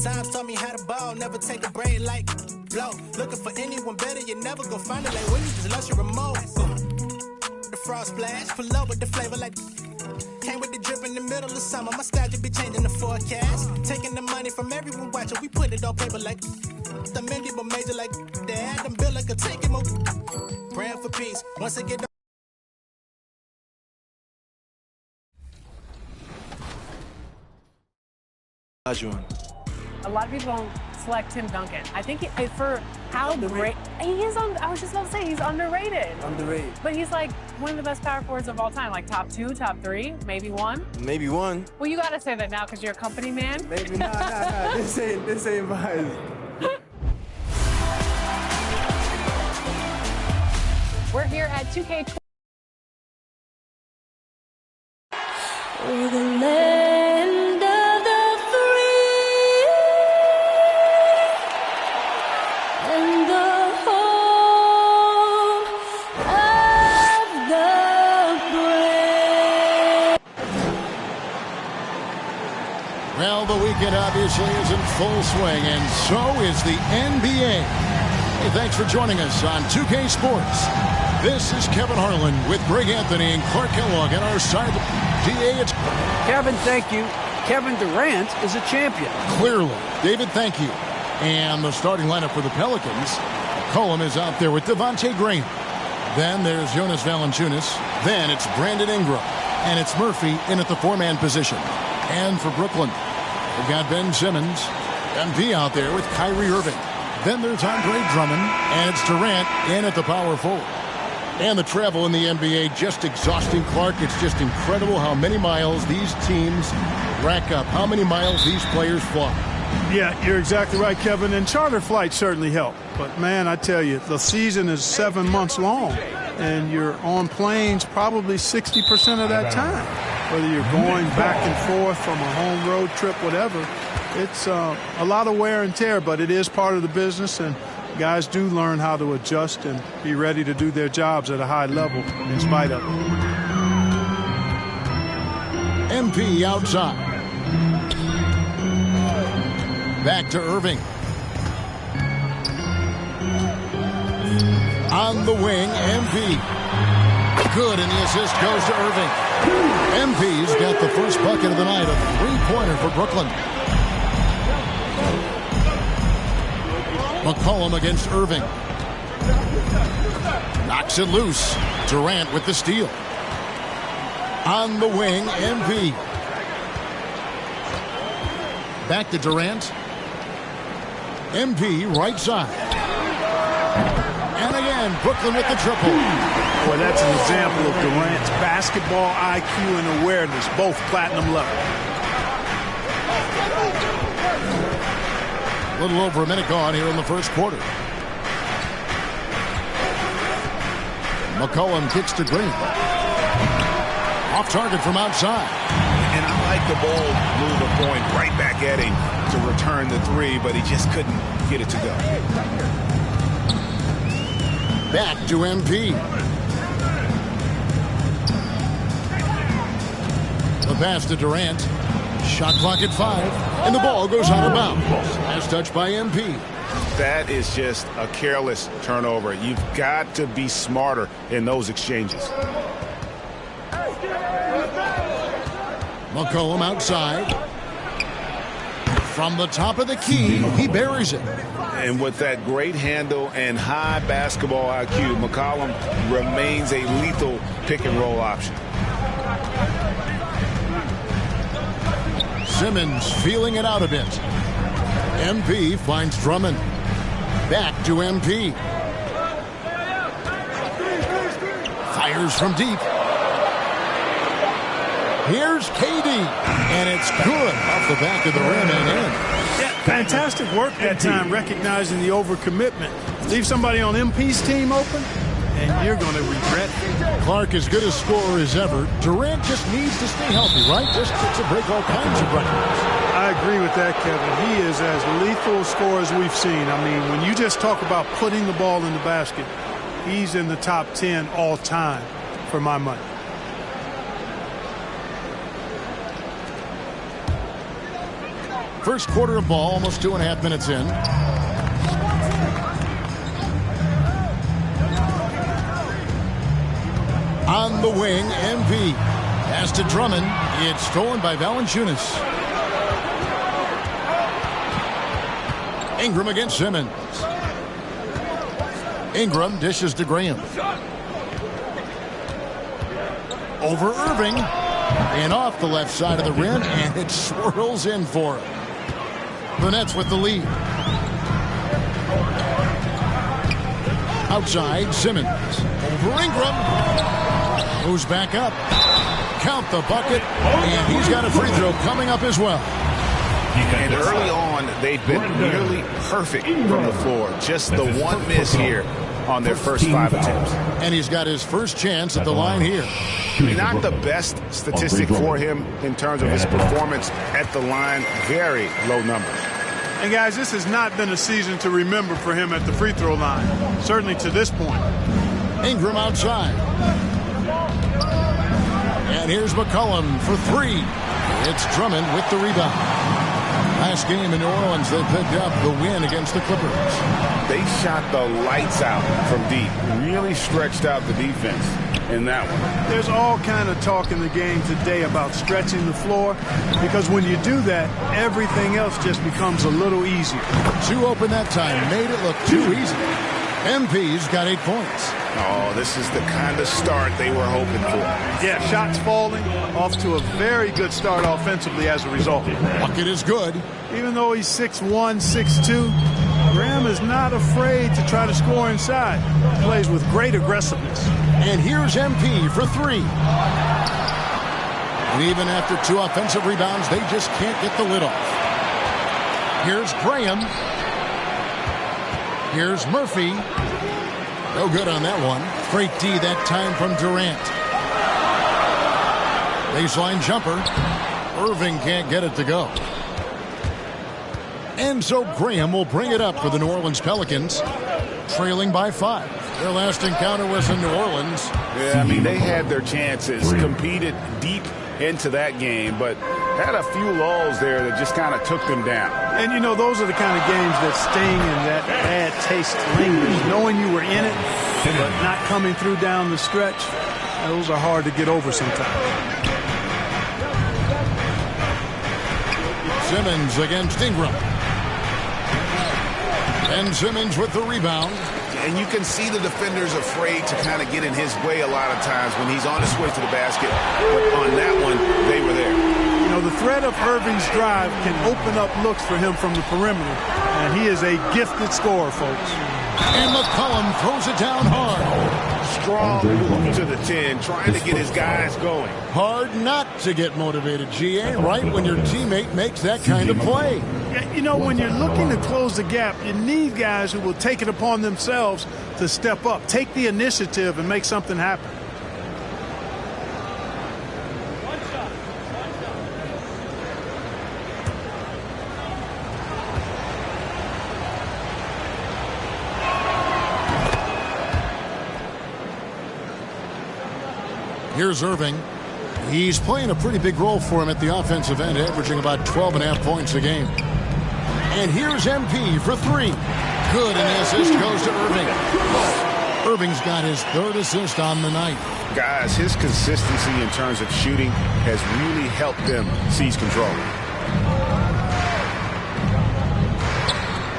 times taught me how to ball, never take a break like blow. Looking for anyone better, you never go find it like when you just lost your remote. The frost splash, pull up with the flavor like came with the drip in the middle of summer. My style just be changing the forecast. Taking the money from everyone watching, we put it on paper like the Mindy, but major like dad. I'm built like a tank move. Praying for peace. Once I get the a lot of people don't select Tim Duncan. I think for how great he is I was just about to say he's underrated. Underrated. But he's like one of the best power forwards of all time, like top 2, top 3, maybe 1. Maybe 1. Well, you got to say that now because you're a company man. Maybe nah. This ain't biased. We're here at 2K22. We're the land of the free and the home of the brave. Well, the weekend obviously is in full swing, and so is the NBA. Hey, thanks for joining us on 2K Sports. This is Kevin Harlan with Greg Anthony and Clark Kellogg on our side. DA, it's Kevin, thank you. Kevin Durant is a champion. Clearly. David, thank you. And the starting lineup for the Pelicans. McCollum is out there with Devontae Graham. Then there's Jonas Valanciunas. Then it's Brandon Ingram. And it's Murphy in at the 4-man position. And for Brooklyn, we've got Ben Simmons. MP out there with Kyrie Irving. Then there's Andre Drummond. And it's Durant in at the power forward. And the travel in the NBA just exhausting, Clark. It's just incredible how many miles these teams rack up, how many miles these players fly. Yeah, you're exactly right, Kevin. And charter flights certainly help. But, man, I tell you, the season is 7 months long, and you're on planes probably 60% of that time. Whether you're going back and forth from a home road trip, whatever, it's a lot of wear and tear, but it is part of the business, and guys do learn how to adjust and be ready to do their jobs at a high level in spite of it. MP outside. Back to Irving. On the wing, MP. Good, and the assist goes to Irving. MP's got the first bucket of the night, a three-pointer for Brooklyn. McCollum against Irving. Knocks it loose. Durant with the steal. On the wing, MP. Back to Durant. MP right side. And again, Brooklyn with the triple. Boy, that's an example of Durant's basketball IQ and awareness, both platinum level. A little over a minute gone here in the first quarter. McCollum kicks to Green. Off target from outside. And I like the ball move the point right back at him to return the three, but he just couldn't get it to go. Back to MP. The pass to Durant. Shot clock at 5, and the ball goes out of bounds. Last touch by MP. That is just a careless turnover. You've got to be smarter in those exchanges. McCollum outside. From the top of the key, he buries it. And with that great handle and high basketball IQ, McCollum remains a lethal pick-and-roll option. Simmons feeling it out a bit. MP finds Drummond. Back to MP. Fires from deep. Here's KD. And it's good off the back of the rim and in. Yeah, fantastic work that time, recognizing the overcommitment. Leave somebody on MP's team open, and you're going to regret it. Clark as good a scorer as ever. Durant just needs to stay healthy, right? Just to break all kinds of records. I agree with that, Kevin. He is as lethal a scorer as we've seen. I mean, when you just talk about putting the ball in the basket, he's in the top 10 all time for my money. First quarter of ball, almost 2.5 minutes in. On the wing, MP. Pass to Drummond. It's stolen by Valanciunas. Ingram against Simmons. Ingram dishes to Graham. Over Irving. And off the left side of the rim, and it swirls in for him. The Nets with the lead. Outside, Simmons. Over Ingram. Moves back up. Count the bucket, and he's got a free throw coming up as well. And early on, they've been nearly perfect from the floor. Just the one miss here on their first 5 attempts. And he's got his first chance at the line here. Not the best statistic for him in terms of his performance at the line. Very low numbers. And guys, this has not been a season to remember for him at the free throw line. Certainly to this point. Ingram outside. And here's McCollum for 3. It's Drummond with the rebound. Last game in New Orleans, they picked up the win against the Clippers. They shot the lights out from deep. Really stretched out the defense in that one. There's all kind of talk in the game today about stretching the floor, because when you do that, everything else just becomes a little easier. Too open that time, made it look too easy. MP's got 8 points. Oh, this is the kind of start they were hoping for. Yeah, shots falling, off to a very good start offensively as a result. Bucket is good. Even though he's 6'1", 6'2", Graham is not afraid to try to score inside. He plays with great aggressiveness. And here's MP for 3. And even after 2 offensive rebounds, they just can't get the lid off. Here's Graham. Here's Murphy. No good on that one. Great D that time from Durant. Baseline jumper. Irving can't get it to go. And so Graham will bring it up for the New Orleans Pelicans, trailing by 5. Their last encounter was in New Orleans. Yeah, I mean, they had their chances, competed deep into that game, but had a few lulls there that just kind of took them down. And, you know, those are the kind of games that sting and that bad taste lingers. Knowing you were in it, but not coming through down the stretch, those are hard to get over sometimes. Simmons against Ingram. And Simmons with the rebound. And you can see the defenders afraid to kind of get in his way a lot of times when he's on his way to the basket. But on that one, they were there. You know, the threat of Irving's drive can open up looks for him from the perimeter. And he is a gifted scorer, folks. And McCollum throws it down hard. Strong move to the 10, trying to get his guys going. Hard not to get motivated, GA, right when your teammate makes that kind of play. You know, when you're looking to close the gap, you need guys who will take it upon themselves to step up, take the initiative, and make something happen. Here's Irving. He's playing a pretty big role for him at the offensive end, averaging about 12.5 points a game. And here's MP for 3. Good, and the assist goes to Irving. Irving's got his 3rd assist on the night. Guys, his consistency in terms of shooting has really helped them seize control.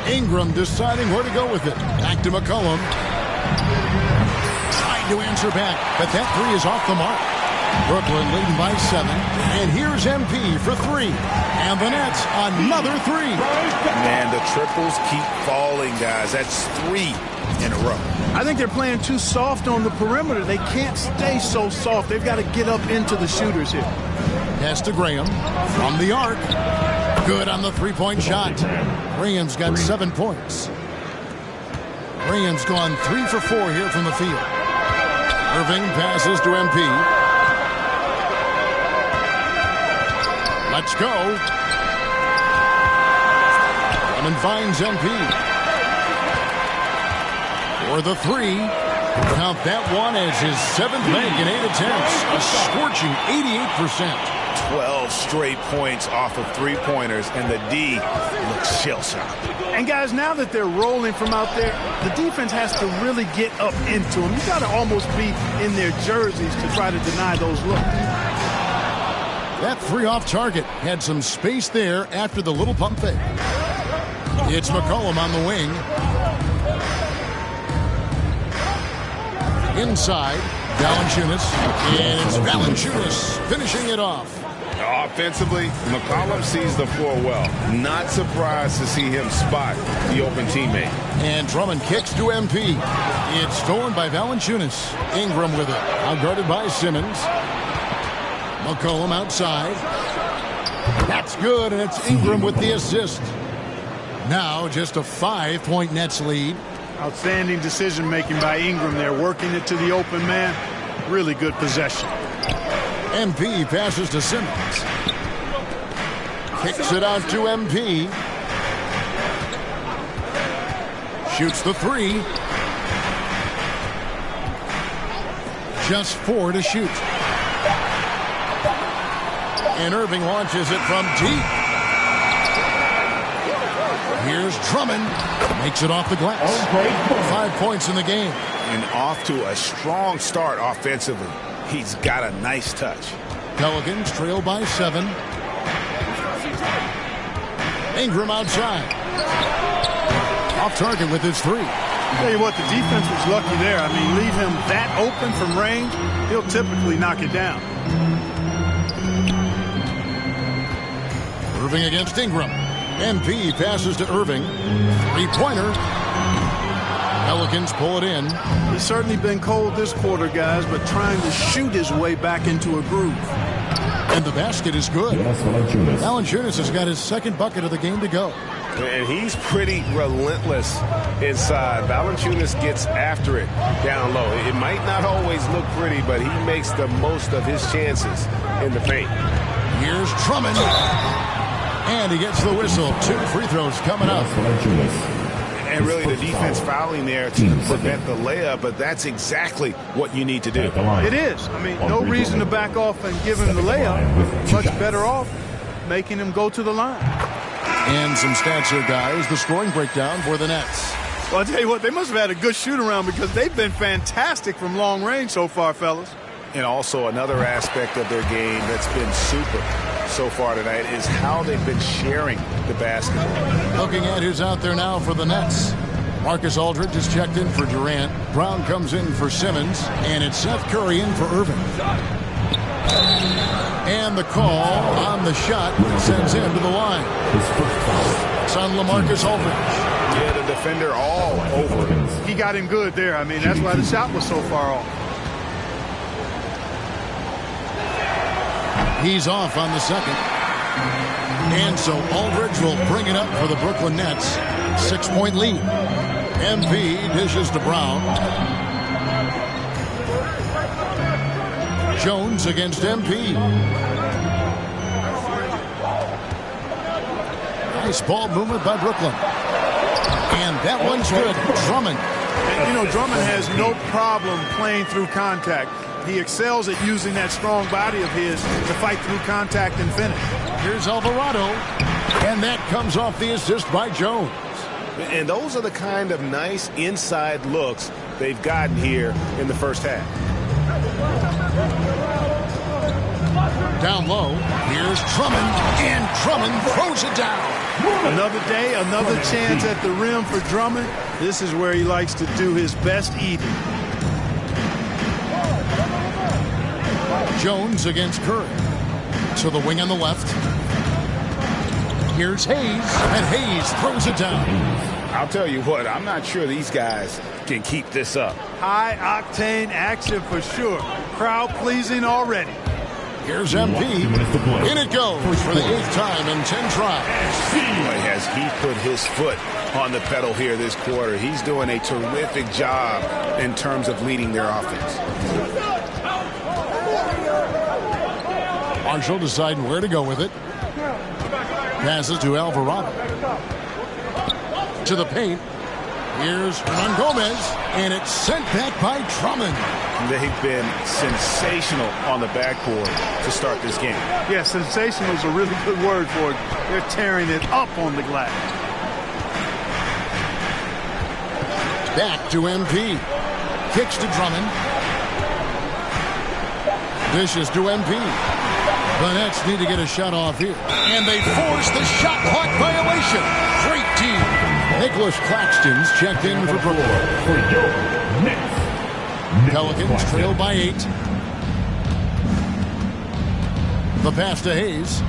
Ingram deciding where to go with it. Back to McCollum. Trying to answer back, but that 3 is off the mark. Brooklyn leading by 7. And here's MP for 3. And the Nets, another 3. Man, the triples keep falling, guys. That's 3 in a row. I think they're playing too soft on the perimeter. They can't stay so soft. They've got to get up into the shooters here. Pass to Graham from the arc. Good on the 3-point shot. Graham's got 7 points. Graham's gone 3 for 4 here from the field. Irving passes to MP. Let's go. Drummond finds MP. For the 3. Count that one as his 7th make in 8 attempts. A scorching 88%. 12 straight points off of three-pointers, and the D looks shell-shocked. And guys, now that they're rolling from out there, the defense has to really get up into them. You got to almost be in their jerseys to try to deny those looks. That three off target had some space there after the little pump fake. It's McCollum on the wing. Inside, Valanciunas, and it's Valanciunas finishing it off. Offensively, McCollum sees the floor well. Not surprised to see him spot the open teammate. And Drummond kicks to MP. It's stolen by Valanciunas. Ingram with it. Now guarded by Simmons. McCollum outside. That's good, and it's Ingram with the assist. Now just a 5-point Nets lead. Outstanding decision-making by Ingram there, working it to the open man. Really good possession. MP passes to Simmons. Kicks it out to MP. Shoots the three. Just 4 to shoot. And Irving launches it from deep. Here's Drummond. Makes it off the glass. 5 points in the game. And off to a strong start offensively. He's got a nice touch. Pelicans trail by 7. Ingram outside. Off target with his three. Tell you what, the defense was lucky there. I mean, leave him that open from range, he'll typically knock it down. Irving against Ingram. MP passes to Irving. Three-pointer. Pelicans pull it in. He's certainly been cold this quarter, guys, but trying to shoot his way back into a groove. And the basket is good. Valanciunas has got his second bucket of the game to go. And he's pretty relentless inside. Valanciunas gets after it down low. It might not always look pretty, but he makes the most of his chances in the paint. Here's Drummond. And he gets the whistle. 2 free throws coming up. And really the defense fouling there to prevent the layup, but that's exactly what you need to do. It is. I mean, no reason to back off and give him the layup. Much better off making him go to the line. And some stats here, guys. The scoring breakdown for the Nets. Well, I'll tell you what, they must have had a good shoot-around because they've been fantastic from long range so far, fellas. And also another aspect of their game that's been super so far tonight is how they've been sharing the basketball. Looking at who's out there now for the Nets. Marcus Aldridge is checked in for Durant. Brown comes in for Simmons. And it's Seth Curry in for Irving. And the call on the shot sends him to the line. It's on LaMarcus Aldridge. Yeah, the defender all over him. He got him good there. I mean, that's why the shot was so far off. He's off on the second. And so Aldridge will bring it up for the Brooklyn Nets. 6-point lead. MP dishes to Brown. Jones against MP. Nice ball movement by Brooklyn. And that one's good. Drummond. And, you know, Drummond has no problem playing through contact. He excels at using that strong body of his to fight through contact and finish. Here's Alvarado. And that comes off the assist by Jones. And those are the kind of nice inside looks they've gotten here in the first half. Down low, here's Drummond, and Drummond throws it down. Another day, another chance at the rim for Drummond. This is where he likes to do his best eating. Jones against Curry. To the wing on the left. Here's Hayes, and Hayes throws it down. I'll tell you what, I'm not sure these guys can keep this up. High-octane action for sure. Crowd-pleasing already. Here's MP. In it goes for the 8th time in 10 tries. Boy, has he put his foot on the pedal here this quarter. He's doing a terrific job in terms of leading their offense. Marshall deciding where to go with it. Passes to Alvarado. To the paint. Here's Hernan Gomez, and it's sent back by Drummond. They've been sensational on the backboard to start this game. Yeah, sensational is a really good word for it. They're tearing it up on the glass. Back to MP. Kicks to Drummond. Dishes to MP. The Nets need to get a shot off here. And they force the shot clock violation. Great team. Nicholas Claxton's checked in for Brooklyn. Pelicans trail by 8. The pass to Hayes.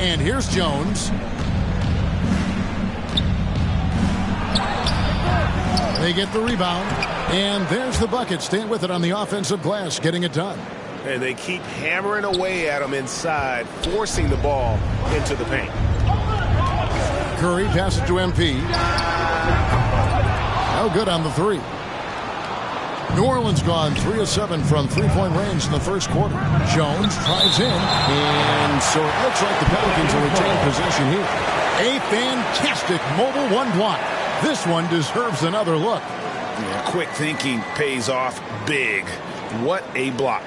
And here's Jones. They get the rebound. And there's the bucket. Staying with it on the offensive glass, getting it done. And they keep hammering away at him inside, forcing the ball into the paint. Curry passes to MP. No good on the 3. New Orleans gone 3 of 7 from three-point range in the first quarter. Jones drives in, and so it looks like the Pelicans will retain possession here. A fantastic mobile one block. This one deserves another look. Yeah, quick thinking pays off big. What a block.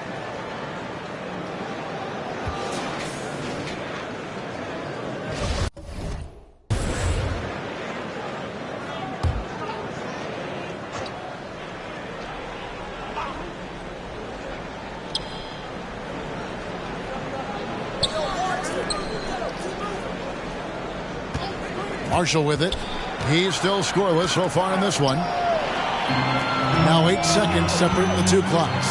Marshall with it. He's still scoreless so far in this one. Now 8 seconds separating the two clocks.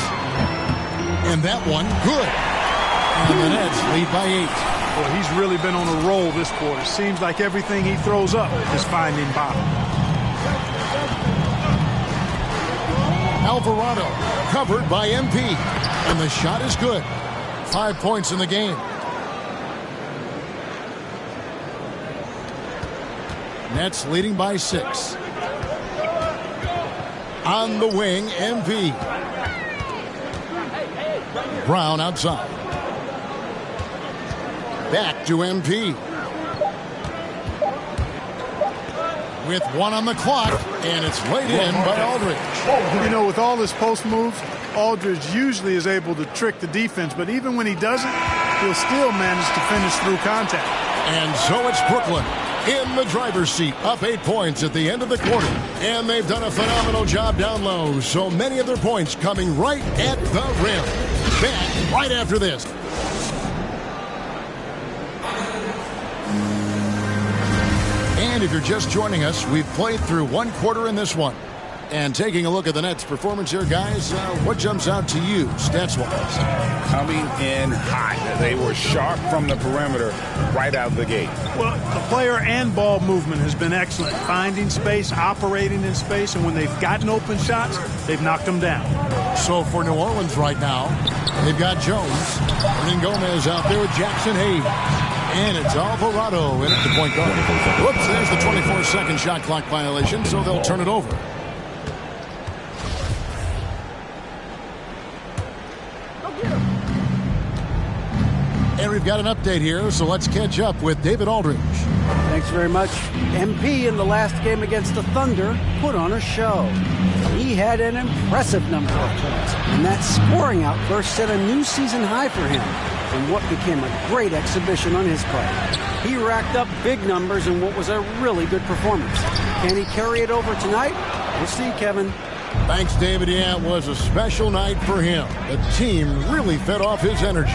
And that one, good. And the Nets lead by 8. Well, he's really been on a roll this quarter. Seems like everything he throws up is finding bottom. Alvarado covered by MP. And the shot is good. 5 points in the game. Nets leading by 6. On the wing, MP. Brown outside. Back to MP. With 1 on the clock, and it's laid in by Aldridge. You know, with all his post moves, Aldridge usually is able to trick the defense, but even when he doesn't, he'll still manage to finish through contact. And so it's Brooklyn in the driver's seat, up 8 points at the end of the quarter. And they've done a phenomenal job down low. So many of their points coming right at the rim. Back right after this. And if you're just joining us, we've played through 1 quarter in this one. And taking a look at the Nets' performance here, guys, what jumps out to you, stats-wise? Coming in hot. They were sharp from the perimeter right out of the gate. Well, the player and ball movement has been excellent. Finding space, operating in space, and when they've gotten open shots, they've knocked them down. So for New Orleans right now, they've got Jones. Hernan Gomez out there with Jackson Hayes. And it's Alvarado in at the point guard. Whoops, there's the 24-second shot clock violation, so they'll turn it over. And we've got an update here, so let's catch up with David Aldridge. Thanks very much. MP in the last game against the Thunder put on a show. He had an impressive number of points, and that scoring outburst set a new season high for him in what became a great exhibition on his part. He racked up big numbers in what was a really good performance. Can he carry it over tonight? We'll see, Kevin. Thanks, David. Yeah, it was a special night for him. The team really fed off his energy.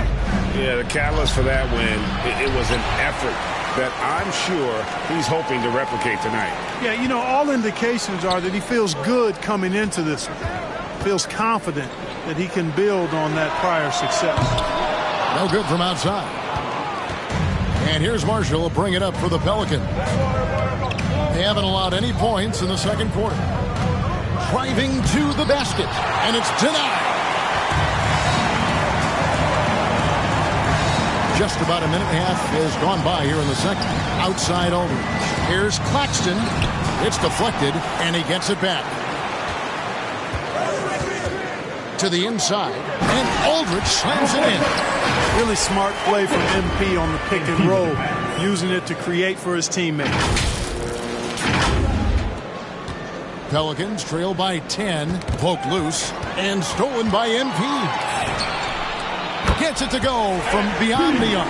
Yeah, the catalyst for that win, it was an effort that I'm sure he's hoping to replicate tonight. Yeah, you know, all indications are that he feels good coming into this one. Feels confident that he can build on that prior success. No good from outside. And here's Marshall bring it up for the Pelicans. They haven't allowed any points in the second quarter. Driving to the basket, and it's denied. Just about a minute and a half has gone by here in the second. Outside Aldridge. Here's Claxton. It's deflected, and he gets it back. To the inside, and Aldridge slams it in. Really smart play from MP on the pick and roll, using it to create for his teammates. Pelicans trail by 10, poked loose, and stolen by MP. Gets it to go from beyond the arc.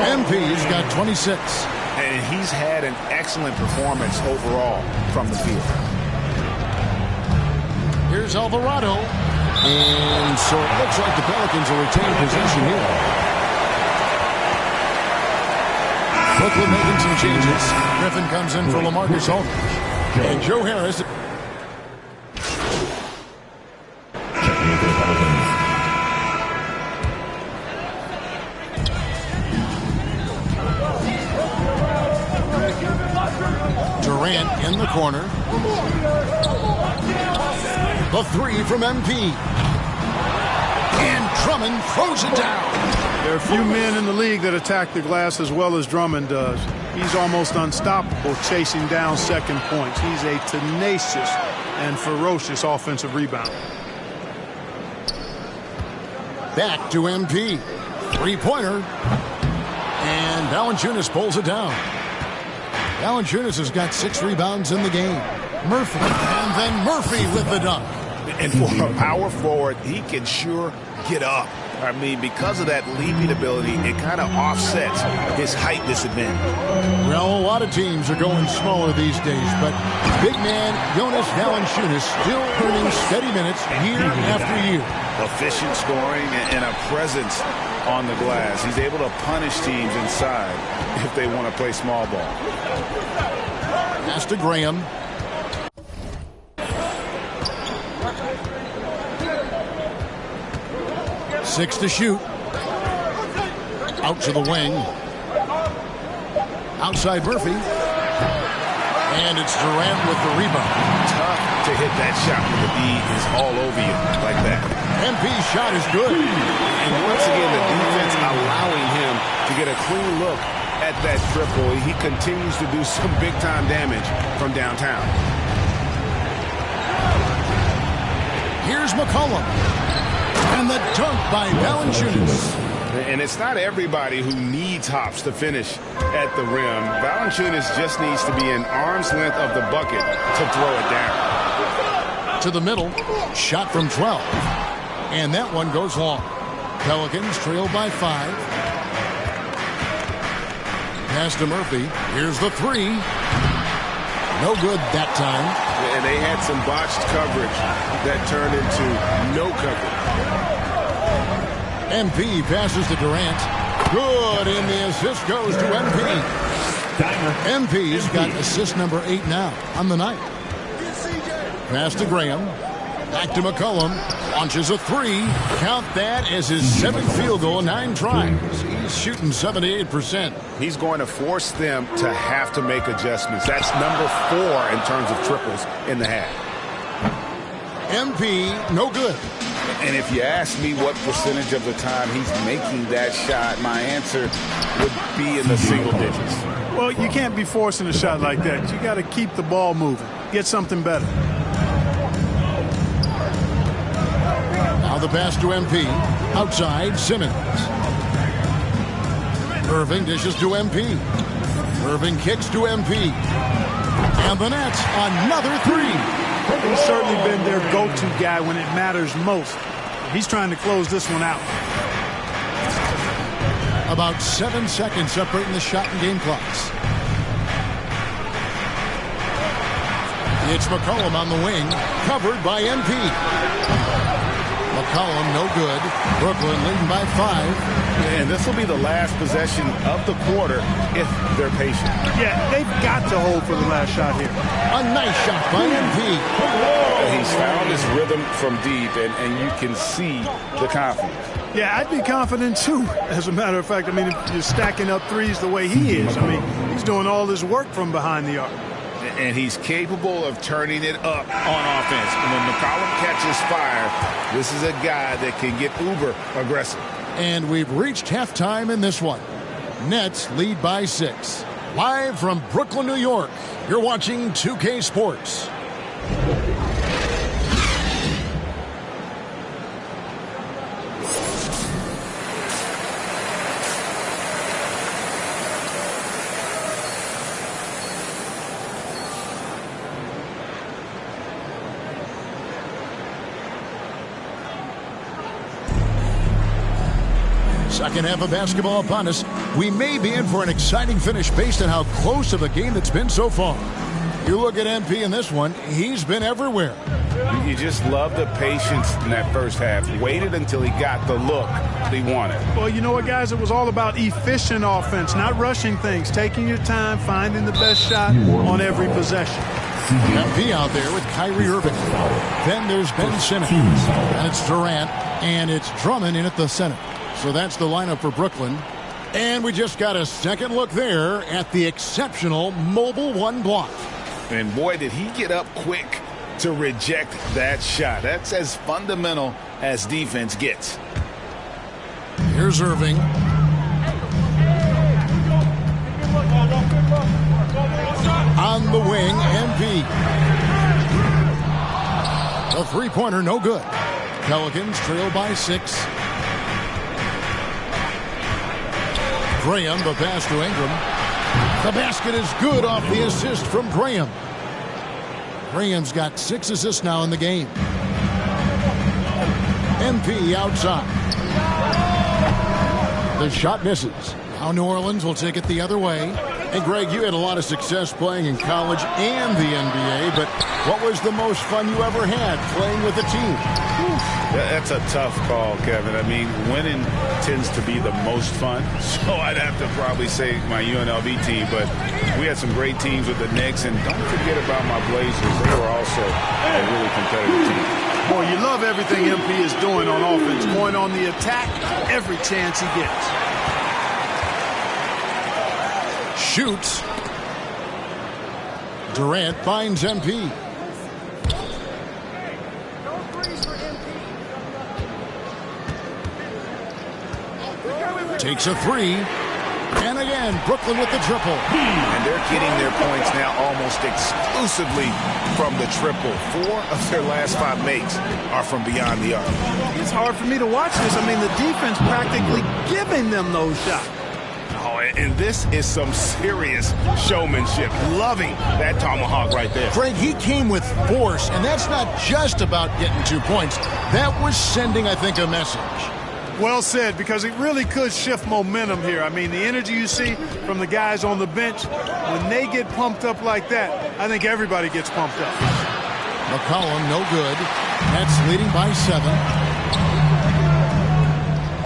MP's got 26. And he's had an excellent performance overall from the field. Here's Alvarado. And so it looks like the Pelicans will retain possession here. Brooklyn making some changes. Griffin comes in for LaMarcus Aldridge. And Joe Harris. Durant in the corner. The three from MP. And Drummond throws it down. There are a few men in the league that attack the glass as well as Drummond does. He's almost unstoppable chasing down second points. He's a tenacious and ferocious offensive rebounder. Back to MP. Three-pointer. And Valanciunas pulls it down. Valanciunas has got 6 rebounds in the game. Murphy. And then Murphy with the dunk. And for a power forward, he can sure get up. I mean, because of that leaping ability, it kind of offsets his height disadvantage. Well, a lot of teams are going smaller these days, but big man Jonas Valanciunas still earning steady minutes year after year. Efficient scoring and a presence on the glass. He's able to punish teams inside if they want to play small ball. Pass to Graham. Six to shoot. Out to the wing. Outside Murphy. And it's Durant with the rebound. Tough to hit that shot when the D is all over you like that. MP's shot is good. And once again, the defense allowing him to get a clean look at that triple. He continues to do some big-time damage from downtown. Here's McCollum. And the dunk by Valanciunas. And it's not everybody who needs hops to finish at the rim. Valanciunas just needs to be an arm's length of the bucket to throw it down. To the middle. Shot from 12. And that one goes long. Pelicans trail by 5. Pass to Murphy. Here's the three. No good that time. And they had some botched coverage that turned into no coverage. MP passes to Durant. Good, and the assist goes to MP. MP's got assist number 8 now on the night. Pass to Graham. Back to McCollum. Launches a three. Count that as his 7th field goal, 9 tries. He's shooting 78%. He's going to force them to have to make adjustments. That's number 4 in terms of triples in the half. MP, no good. And if you ask me what percentage of the time he's making that shot, my answer would be in the single digits. Well, you can't be forcing a shot like that. You got to keep the ball moving. Get something better. Now the pass to MP. Outside, Simmons. Irving dishes to MP. Irving kicks to MP. And the Nets, another three. He's certainly been their go-to guy when it matters most. He's trying to close this one out. About 7 seconds separating the shot and game clocks. It's McCollum on the wing, covered by MP. McCollum, no good. Brooklyn leading by 5. And this will be the last possession of the quarter if they're patient. Yeah, they've got to hold for the last shot here. A nice shot by MP. He's found his rhythm from deep, and you can see the confidence. Yeah, I'd be confident too. As a matter of fact, I mean, if you're stacking up threes the way he is, I mean, he's doing all this work from behind the arc. And he's capable of turning it up on offense. And when McCollum catches fire, this is a guy that can get uber aggressive. And we've reached halftime in this one. Nets lead by 6. Live from Brooklyn, New York, you're watching 2K Sports. Second half of basketball upon us. We may be in for an exciting finish based on how close of a game it's been so far. You look at MP in this one, he's been everywhere. You just love the patience in that first half. Waited until he got the look he wanted. Well, you know what, guys? It was all about efficient offense, not rushing things, taking your time, finding the best shot on every possession. MP out there with Kyrie Irving. Then there's Ben Simmons. And it's Durant. And it's Drummond in at the center. So that's the lineup for Brooklyn. And we just got a second look there at the exceptional mobile one block. And boy, did he get up quick to reject that shot. That's as fundamental as defense gets. Here's Irving. On the wing, MP. The three-pointer, no good. Pelicans trail by 6. Graham, the pass to Ingram. The basket is good off the assist from Graham. Graham's got 6 assists now in the game. MP outside. The shot misses. Now New Orleans will take it the other way. And Greg, you had a lot of success playing in college and the NBA, but what was the most fun you ever had playing with a team? That's a tough call, Kevin. I mean, winning tends to be the most fun, so I'd have to probably say my UNLV team, but we had some great teams with the Knicks, and don't forget about my Blazers. They were also a really competitive team. Boy, you love everything MP is doing on offense, going on the attack every chance he gets. Shoots. Durant finds MP. Takes a 3. And again, Brooklyn with the triple. And they're getting their points now almost exclusively from the triple. 4 of their last 5 makes are from beyond the arc. It's hard for me to watch this. I mean, the defense practically giving them those shots. Oh, and this is some serious showmanship. Loving that tomahawk right there. Greg, he came with force, and that's not just about getting 2 points. That was sending, I think, a message. Well said, because it really could shift momentum here. I mean, the energy you see from the guys on the bench, when they get pumped up like that, I think everybody gets pumped up. McCollum, no good. Nets leading by 7.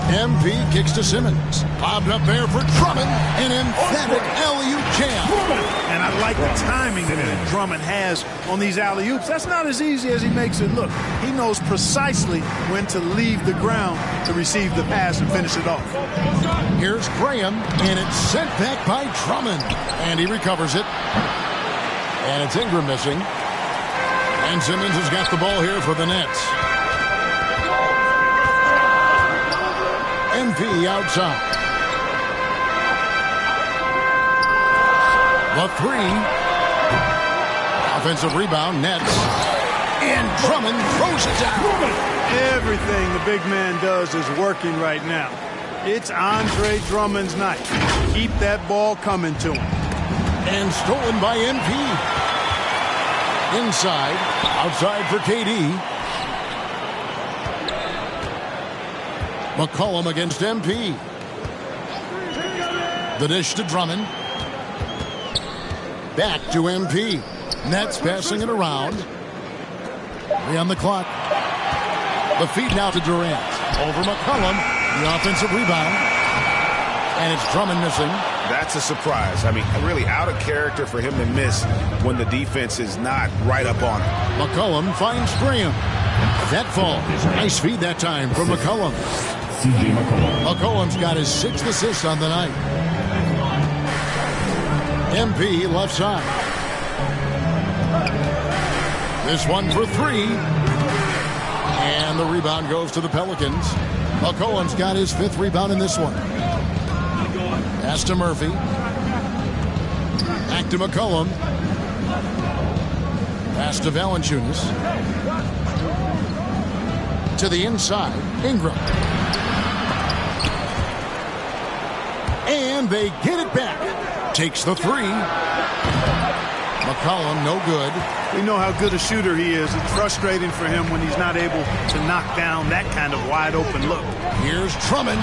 MP kicks to Simmons. Bobbed up there for Drummond. An emphatic alley-oop jam. And I like the timing that Drummond has on these alley-oops. That's not as easy as he makes it look. He knows precisely when to leave the ground to receive the pass and finish it off. Here's Graham, and it's sent back by Drummond. And he recovers it. And it's Ingram missing. And Simmons has got the ball here for the Nets. MP outside. The 3. Offensive rebound, Nets. And Drummond throws it down. Everything the big man does is working right now. It's Andre Drummond's night. Keep that ball coming to him. And stolen by MP. Inside. Outside for KD. McCollum against MP. The dish to Drummond. Back to MP. Nets passing it around. 3 on the clock. The feed now to Durant. Over McCollum. The offensive rebound. And it's Drummond missing. That's a surprise. I mean, really out of character for him to miss when the defense is not right up on him. McCollum finds Graham. That falls. Nice feed that time from McCollum. McCollum's got his 6th assist on the night. MP left side. This one for 3. And the rebound goes to the Pelicans. McCollum's got his 5th rebound in this one. Pass to Murphy. Back to McCollum. Pass to Valanciunas. To the inside, Ingram. And they get it back. Takes the 3. McCollum, no good. We know how good a shooter he is. It's frustrating for him when he's not able to knock down that kind of wide open look. Here's Drummond.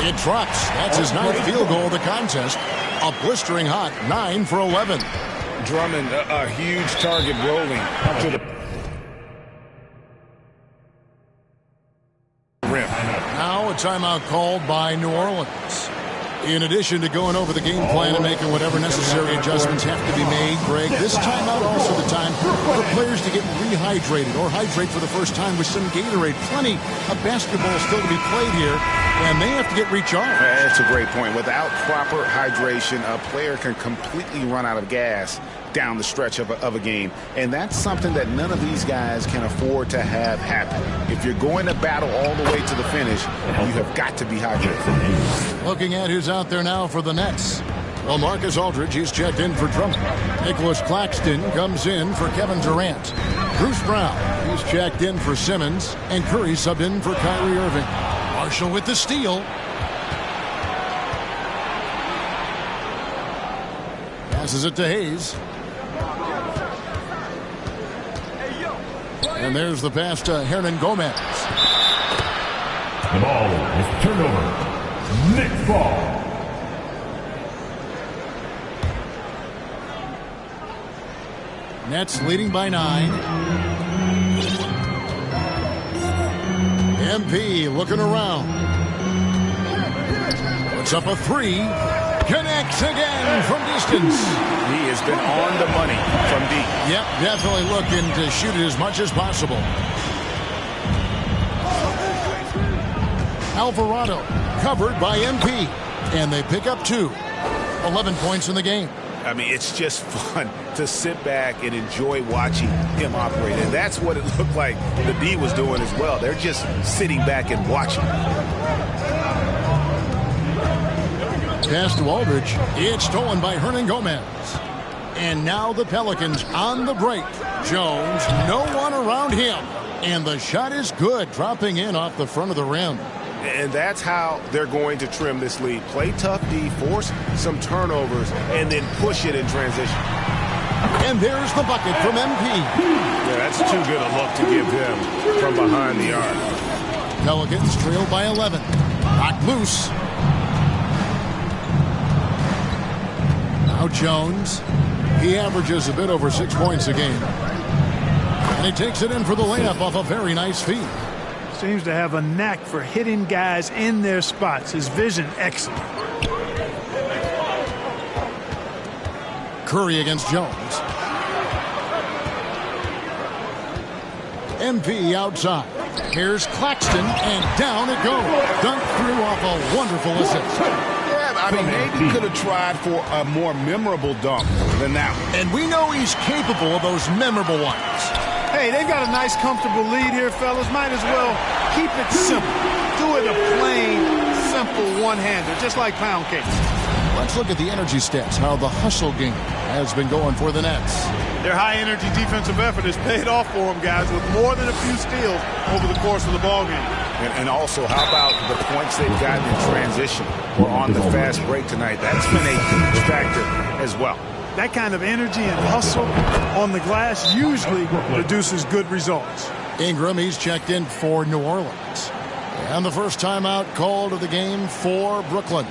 It drops. That's his 9th field goal of the contest. A blistering hot 9 for 11. Drummond, a huge target rolling to the rim. Now a timeout called by New Orleans. In addition to going over the game plan and making whatever necessary adjustments have to be made, Greg, this timeout also the time for players to get rehydrated or hydrate for the first time with some Gatorade. Plenty of basketball still to be played here, and they have to get recharged. That's a great point. Without proper hydration, a player can completely run out of gas down the stretch of a game. And that's something that none of these guys can afford to have happen. If you're going to battle all the way to the finish, you have got to be hydrated. Looking at who's out there now for the Nets. Well, Marcus Aldridge, he's checked in for Drummond. Nicholas Claxton comes in for Kevin Durant. Bruce Brown, he's checked in for Simmons. And Curry subbed in for Kyrie Irving. Marshall with the steal. Passes it to Hayes. And there's the pass to Hernan Gomez. The ball is turned over. Knicks ball. Nets leading by 9. MP looking around. Puts up a 3. Connects again from distance. He has been on the money from deep. Yep, definitely looking to shoot it as much as possible. Alvarado covered by MP. And they pick up 2. 11 points in the game. I mean, it's just fun to sit back and enjoy watching him operate. And that's what it looked like the D was doing as well. They're just sitting back and watching. Pass to Aldridge. It's stolen by Hernan Gomez. And now the Pelicans on the break. Jones, no one around him. And the shot is good, dropping in off the front of the rim. And that's how they're going to trim this lead. Play tough D, force some turnovers, and then push it in transition. And there's the bucket from MP. Yeah, that's too good a look to give him from behind the arc. Pelicans trail by 11. Knocked loose. Now Jones. He averages a bit over 6 points a game. And he takes it in for the layup off a very nice feed. Seems to have a knack for hitting guys in their spots. His vision, excellent. Curry against Jones. MP outside. Here's Claxton, and down it goes. Dunked through off a wonderful assist. Yeah, I mean, maybe could have tried for a more memorable dunk than that one. And we know he's capable of those memorable ones. Hey, they've got a nice, comfortable lead here, fellas. Might as well keep it simple. Do it a plain, simple one-hander, just like pound cake. Let's look at the energy stats, how the hustle game has been going for the Nets. Their high-energy defensive effort has paid off for them, guys, with more than a few steals over the course of the ballgame. And also, how about the points they've gotten in transition or on the fast break tonight? That's been a huge factor as well. That kind of energy and hustle on the glass usually produces good results. Ingram, he's checked in for New Orleans. And the first timeout called of the game for Brooklyn.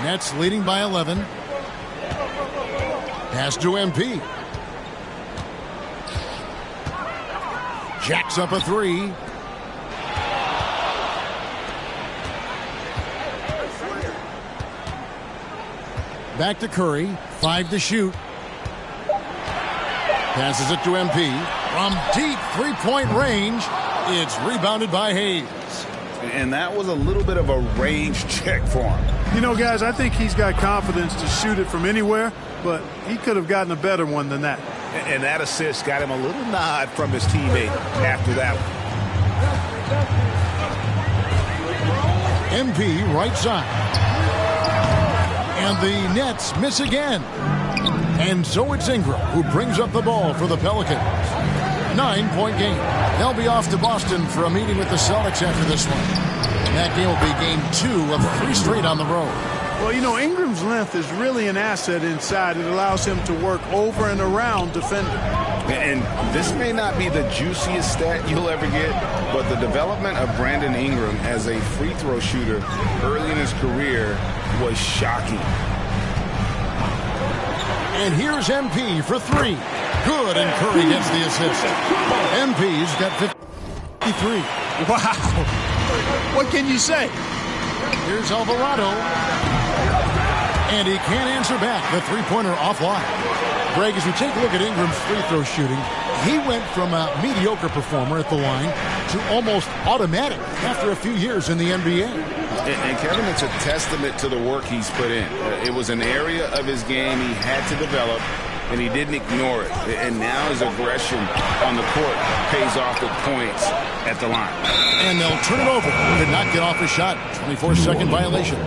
Nets leading by 11. Pass to MP. Jacks up a 3. Back to Curry. 5 to shoot. Passes it to MP. From deep three-point range, it's rebounded by Hayes. And that was a little bit of a range check for him. You know, guys, I think he's got confidence to shoot it from anywhere, but he could have gotten a better one than that. And that assist got him a little nod from his teammate after that one. MP right side. And the Nets miss again. And so it's Ingram who brings up the ball for the Pelicans. 9-point game. They'll be off to Boston for a meeting with the Celtics after this one. And that game will be game 2 of 3 straight on the road. Well, you know, Ingram's length is really an asset inside. It allows him to work over and around defenders. And this may not be the juiciest stat you'll ever get, but the development of Brandon Ingram as a free throw shooter early in his career was shocking. And here's MP for 3. Good, and Curry gets the assist. MP's got 53. Wow. What can you say? Here's Alvarado. And he can't answer back. The three-pointer offline. Greg, as we take a look at Ingram's free throw shooting, he went from a mediocre performer at the line to almost automatic after a few years in the NBA. And Kevin, it's a testament to the work he's put in. It was an area of his game he had to develop, and he didn't ignore it. And now his aggression on the court pays off with points at the line. And they'll turn it over. Could not get off a shot. 24-second violation.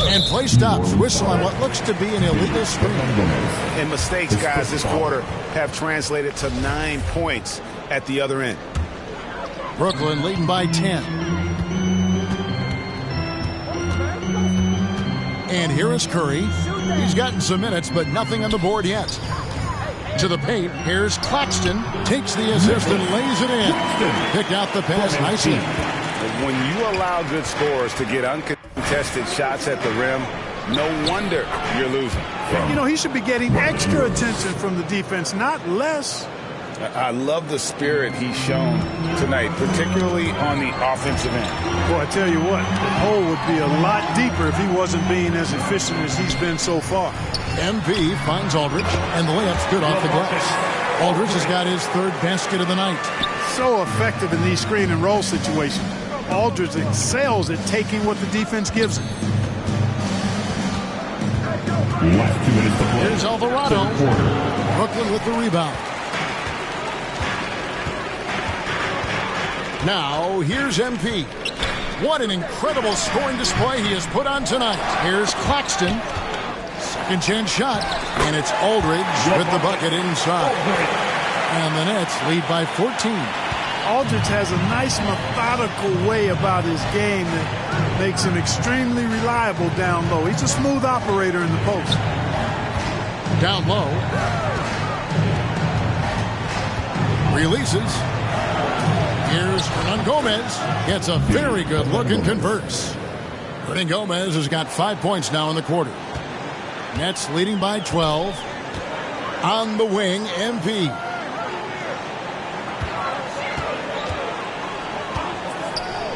And play stops. Whistle on what looks to be an illegal screen. And mistakes, guys, this quarter have translated to 9 points at the other end. Brooklyn leading by 10. And here is Curry. He's gotten some minutes, but nothing on the board yet. To the paint. Here's Claxton. Takes the assist and lays it in. Picked out the pass nicely. When you allow good scorers to get uncontested shots at the rim, no wonder you're losing. You know, he should be getting extra attention from the defense, not less. I love the spirit he's shown tonight, particularly on the offensive end. Boy, I tell you what, the hole would be a lot deeper if he wasn't being as efficient as he's been so far. MP finds Aldridge, and the layup's good off the glass. Aldridge has got his 3rd basket of the night. So effective in these screen and roll situations. Aldridge excels at taking what the defense gives him. Last 2 minutes to play. Here's Alvarado. Brooklyn with the rebound. Now, here's MP. What an incredible scoring display he has put on tonight. Here's Claxton. Second chance shot. And it's Aldridge with the bucket inside. And the Nets lead by 14. Aldridge has a nice methodical way about his game that makes him extremely reliable down low. He's a smooth operator in the post. Down low. Releases. Here's Hernan Gomez. Gets a very good look and converts. Hernan Gomez has got 5 points now in the quarter. Nets leading by 12. On the wing, MP.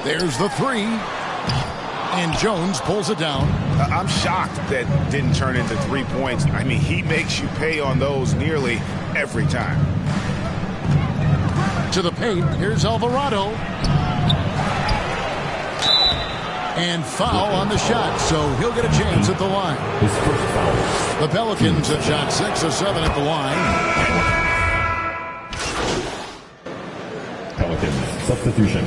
There's the 3. And Jones pulls it down. I'm shocked that didn't turn into 3 points. I mean, he makes you pay on those nearly every time. To the paint. Here's Alvarado. And foul on the shot, so he'll get a chance at the line. His first foul. The Pelicans have shot 6 of 7 at the line. Pelicans substitution.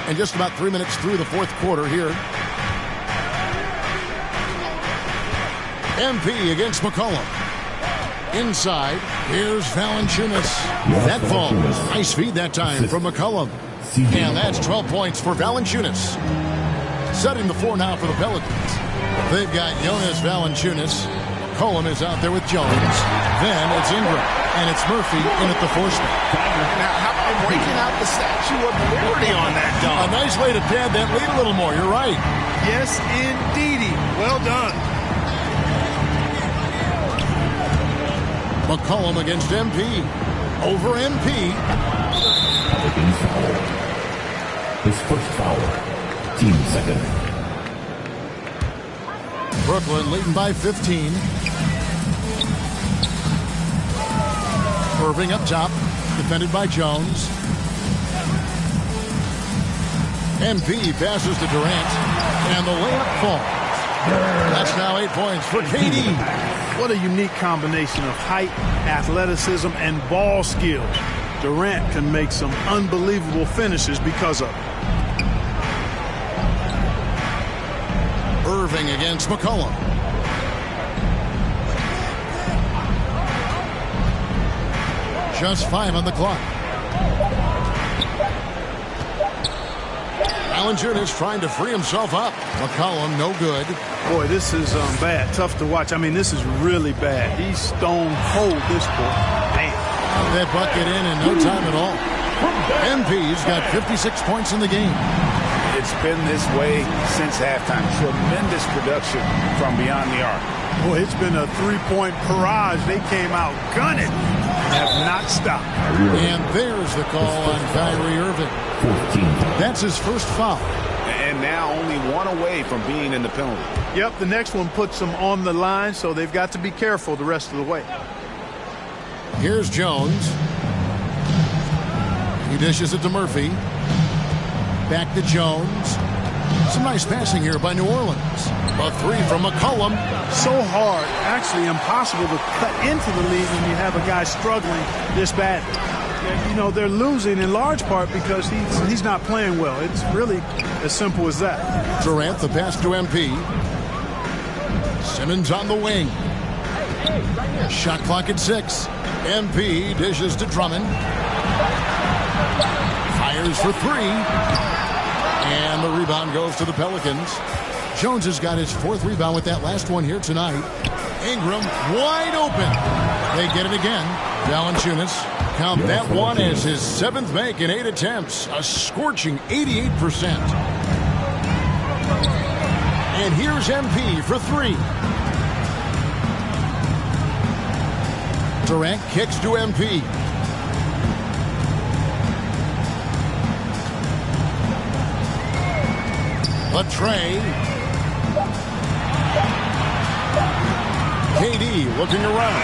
And just about 3 minutes through the 4th quarter here. MP against McCollum. Inside, here's Valanciunas. That falls. Nice feed that time from McCollum. And that's 12 points for Valanciunas. Setting the floor now for the Pelicans. They've got Jonas Valanciunas. McCollum is out there with Jones. Then it's Ingram. And it's Murphy in at the 4 spot. Now, how about breaking out the Statue of Liberty on that dunk? A nice way to pad that lead a little more. You're right. Yes, indeedy. Well done. McCollum against MP. Over MP. His first foul. Team second. Brooklyn leading by 15. Irving up top. Defended by Jones. MP passes to Durant. And the layup falls. That's now 8 points for KD. What a unique combination of height, athleticism, and ball skills. Durant can make some unbelievable finishes because of it. Irving against McCollum. Just 5 on the clock. Valanciunas trying to free himself up. McCollum, no good. Boy, this is bad. Tough to watch. I mean, this is really bad. He's stone cold this boy. Damn. That bucket in no time at all. MP's got 56 points in the game. It's been this way since halftime. Tremendous production from beyond the arc. Boy, it's been a three-point barrage. They came out gunning. Have not stopped. And there's the call on Kyrie Irving. That's his first foul. And now only one away from being in the penalty. Yep, the next one puts them on the line, so they've got to be careful the rest of the way. Here's Jones. He dishes it to Murphy. Back to Jones. Some nice passing here by New Orleans. A three from McCollum. So hard, actually impossible to cut into the lead when you have a guy struggling this badly. And, you know, they're losing in large part because he's not playing well. It's really as simple as that. Durant, the pass to MP. Simmons on the wing. Shot clock at 6. MP dishes to Drummond. Fires for 3. And the rebound goes to the Pelicans. Jones has got his 4th rebound with that last one here tonight. Ingram wide open. They get it again. Valanciunas count that one as his 7th make in 8 attempts. A scorching 88%. And here's MP for 3. Durant kicks to MP. A tray. KD looking around.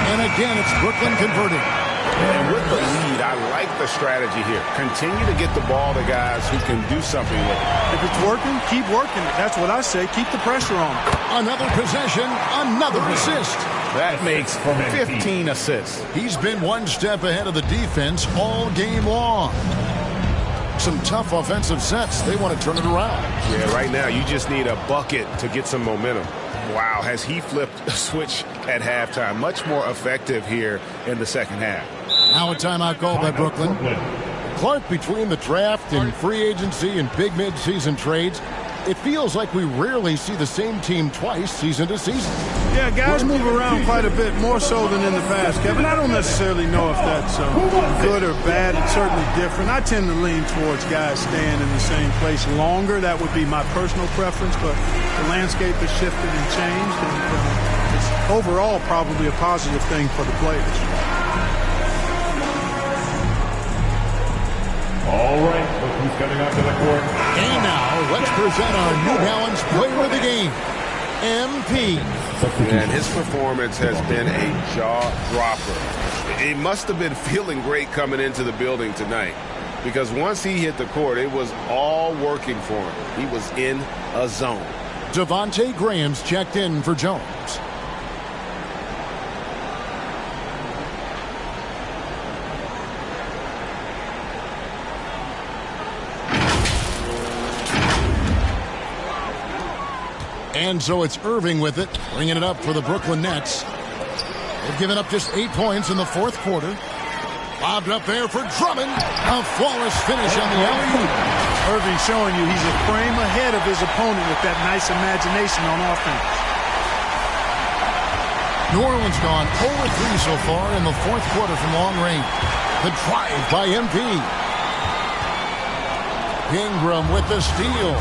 And again, it's Brooklyn converting. And with the lead, I like the strategy here. Continue to get the ball to guys who can do something with it. If it's working, keep working it. That's what I say. Keep the pressure on. Another possession, another assist. That makes 15 assists. He's been one step ahead of the defense all game long. Some tough offensive sets. They want to turn it around. Yeah, right now you just need a bucket to get some momentum. Wow, has he flipped a switch at halftime? Much more effective here in the second half. Now a timeout call by Brooklyn. Clark, between the draft and free agency and big mid-season trades, it feels like we rarely see the same team twice season to season. Yeah, guys move around quite a bit, more so than in the past, Kevin. I don't necessarily know if that's good or bad. It's certainly different. I tend to lean towards guys staying in the same place longer. That would be my personal preference, but the landscape has shifted and changed, and it's overall probably a positive thing for the players. All right, look who's coming out to the court. And now, let's present our New Balance player of the game, MP. And his performance has been a jaw-dropper. He must have been feeling great coming into the building tonight, because once he hit the court, it was all working for him. He was in a zone. Devontae Graham's checked in for Jones. And so it's Irving with it, bringing it up for the Brooklyn Nets. They've given up just 8 points in the 4th quarter. Lobbed up there for Drummond. A flawless finish on the alley-oop. Irving showing you he's a frame ahead of his opponent with that nice imagination on offense. New Orleans gone 0-3 so far in the 4th quarter from long range. The drive by MP. Ingram with the steal.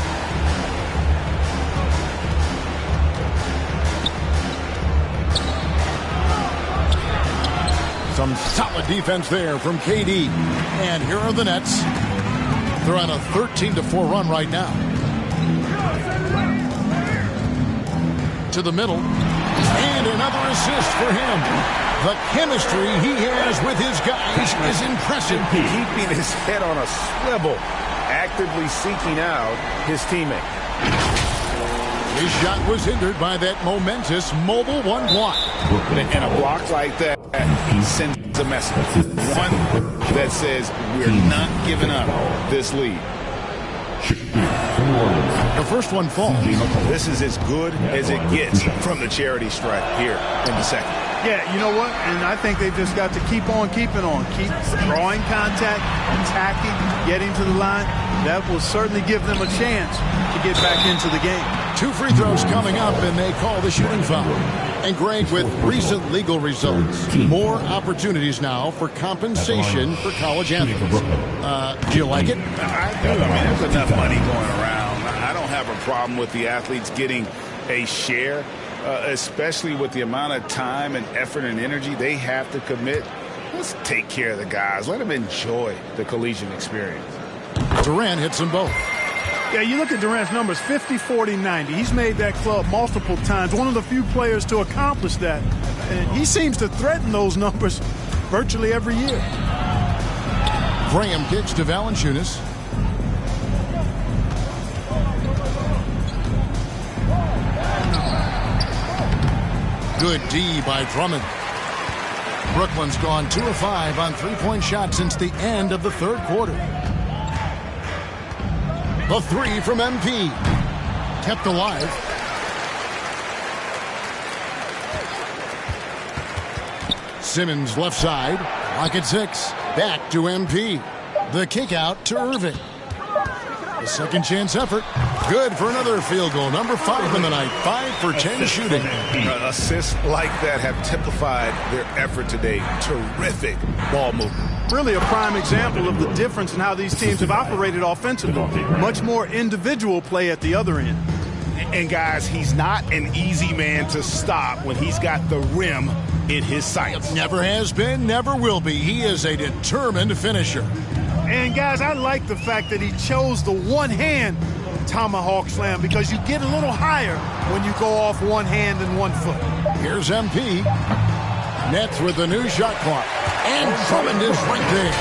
Some solid defense there from KD. And here are the Nets. They're on a 13-4 run right now. To the middle. And another assist for him. The chemistry he has with his guys is impressive. Keeping his head on a swivel. Actively seeking out his teammate. His shot was hindered by that momentous mobile one block. And a block like that sends a message. One that says we're not giving up this lead. New Orleans. The first one falls. This is as good as it gets from the charity stripe here in the second. Yeah, you know what? And I think they've just got to keep on keeping on. Keep drawing contact, attacking, getting to the line. That will certainly give them a chance to get back into the game. 2 free throws coming up, and they call the shooting foul. And Greg, with recent legal results, more opportunities now for compensation for college athletes. Do you like it? I do. I mean, there's enough money going around. I don't have a problem with the athletes getting a share, especially with the amount of time and effort and energy they have to commit. Let's take care of the guys. Let them enjoy the collegiate experience. Durant hits them both. Yeah, you look at Durant's numbers, 50, 40, 90. He's made that club multiple times. One of the few players to accomplish that. And he seems to threaten those numbers virtually every year. Graham kicks to Valanciunas. Good D by Drummond. Brooklyn's gone 2 of 5 on three-point shots since the end of the third quarter. The 3 from MP. Kept alive. Simmons left side. Lock at 6. Back to MP. The kick out to Irving. The second chance effort. Good for another field goal. Number 5 in the night. 5 for 10 shooting. Assists like that have typified their effort today. Terrific ball movement. Really a prime example of the difference in how these teams have operated offensively. Much more individual play at the other end. And guys, he's not an easy man to stop when he's got the rim in his sights. Never has been, never will be. He is a determined finisher. And guys, I like the fact that he chose the one-hand tomahawk slam because you get a little higher when you go off one hand and 1 foot. Here's MP. Nets with the new shot clock. And Drummond is right there.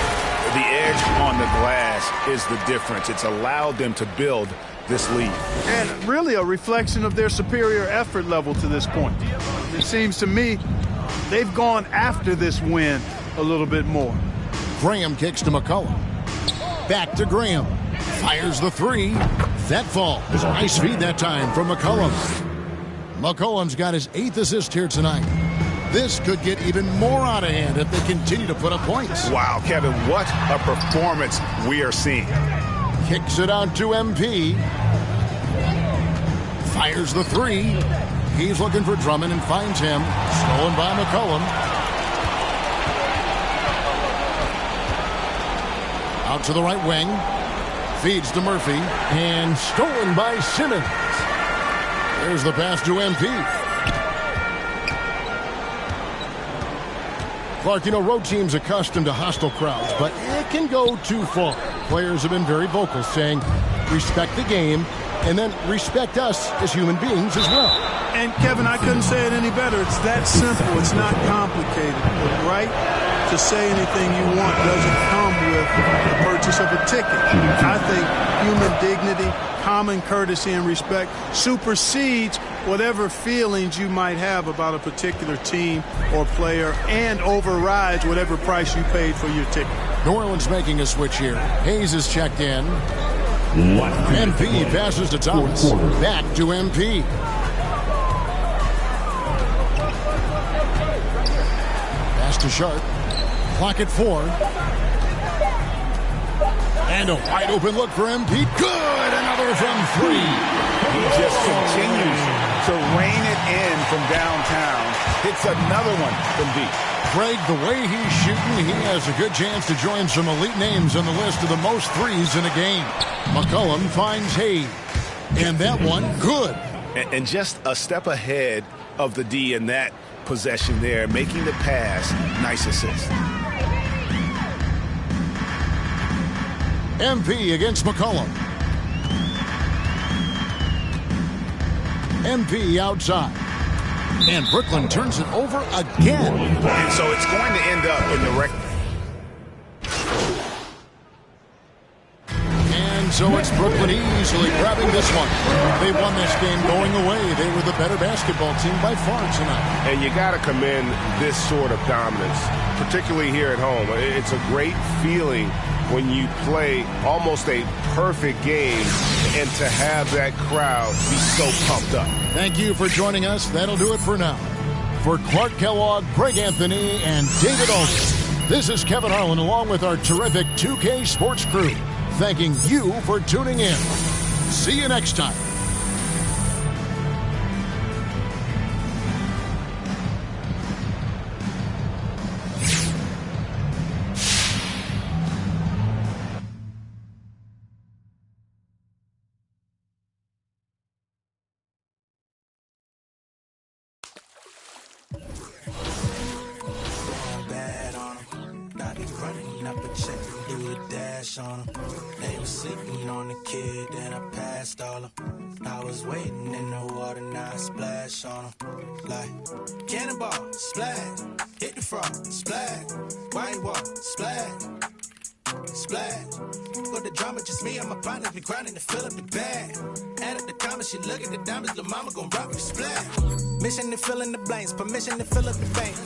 The edge on the glass is the difference. It's allowed them to build this lead. And really a reflection of their superior effort level to this point. It seems to me they've gone after this win a little bit more. Graham kicks to McCollum. Back to Graham. Fires the 3. That falls. Nice feed that time from McCollum. McCollum's got his 8th assist here tonight. This could get even more out of hand if they continue to put up points. Wow, Kevin, what a performance we are seeing. Kicks it out to MP. Fires the 3. He's looking for Drummond and finds him. Stolen by McCollum. Out to the right wing. Feeds to Murphy. And stolen by Simmons. There's the pass to MP. Clark, you know, road teams accustomed to hostile crowds, but it can go too far. Players have been very vocal, saying, respect the game, and then respect us as human beings as well. And, Kevin, I couldn't say it any better. It's that simple. It's not complicated. The right to say anything you want doesn't come with the purchase of a ticket. I think human dignity, common courtesy, and respect supersedes whatever feelings you might have about a particular team or player and overrides whatever price you paid for your ticket. New Orleans making a switch here. Hayes is checked in. MP passes to Thomas. Back to MP. Pass to Sharp. Clock at 4. And a wide open look for MP. Good! Another from 3. He just continues to rein it in from downtown. Hits another one from deep. Greg, the way he's shooting, he has a good chance to join some elite names on the list of the most threes in a game. McCollum finds Hayes. And that one, good. And just a step ahead of the D in that possession there, making the pass. Nice assist. MP against McCollum. MP outside. And Brooklyn turns it over again. And so it's going to end up in the record. And so it's Brooklyn easily grabbing this one. They won this game going away. They were the better basketball team by far tonight. And you got to commend this sort of dominance, particularly here at home. It's a great feeling when you play almost a perfect game and to have that crowd be so pumped up. Thank you for joining us. That'll do it for now. For Clark Kellogg, Greg Anthony, and David Aldridge, this is Kevin Harlan along with our terrific 2K Sports crew, thanking you for tuning in. See you next time. On them. They was sleeping on the kid, then I passed all them. I was waiting in the water, now I splash on them. Like cannonball, splash, hit the frog, splash, white wall, splash, splash. For the drama, just me and my partners be grinding to fill up the bag. Add up the comments, she look at the diamonds, little mama gon' rock with the splash. Mission to fill in the blanks, permission to fill up the bank.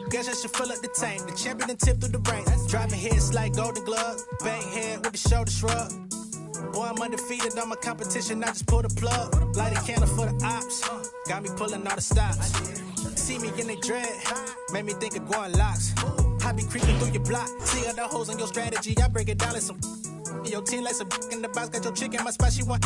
Guess I should fill up the tank. The champion and tip through the ranks. Driving hits like Golden Glove. Bang head with the shoulder shrug. Boy, I'm undefeated on my competition. I just pull the plug. Light a candle for the ops. Got me pulling all the stops. See me in the dread. Made me think of going locks. I be creeping through your block. See other holes in your strategy. I break it down like some. Your team like some in the box. Got your chick in my spot. She want.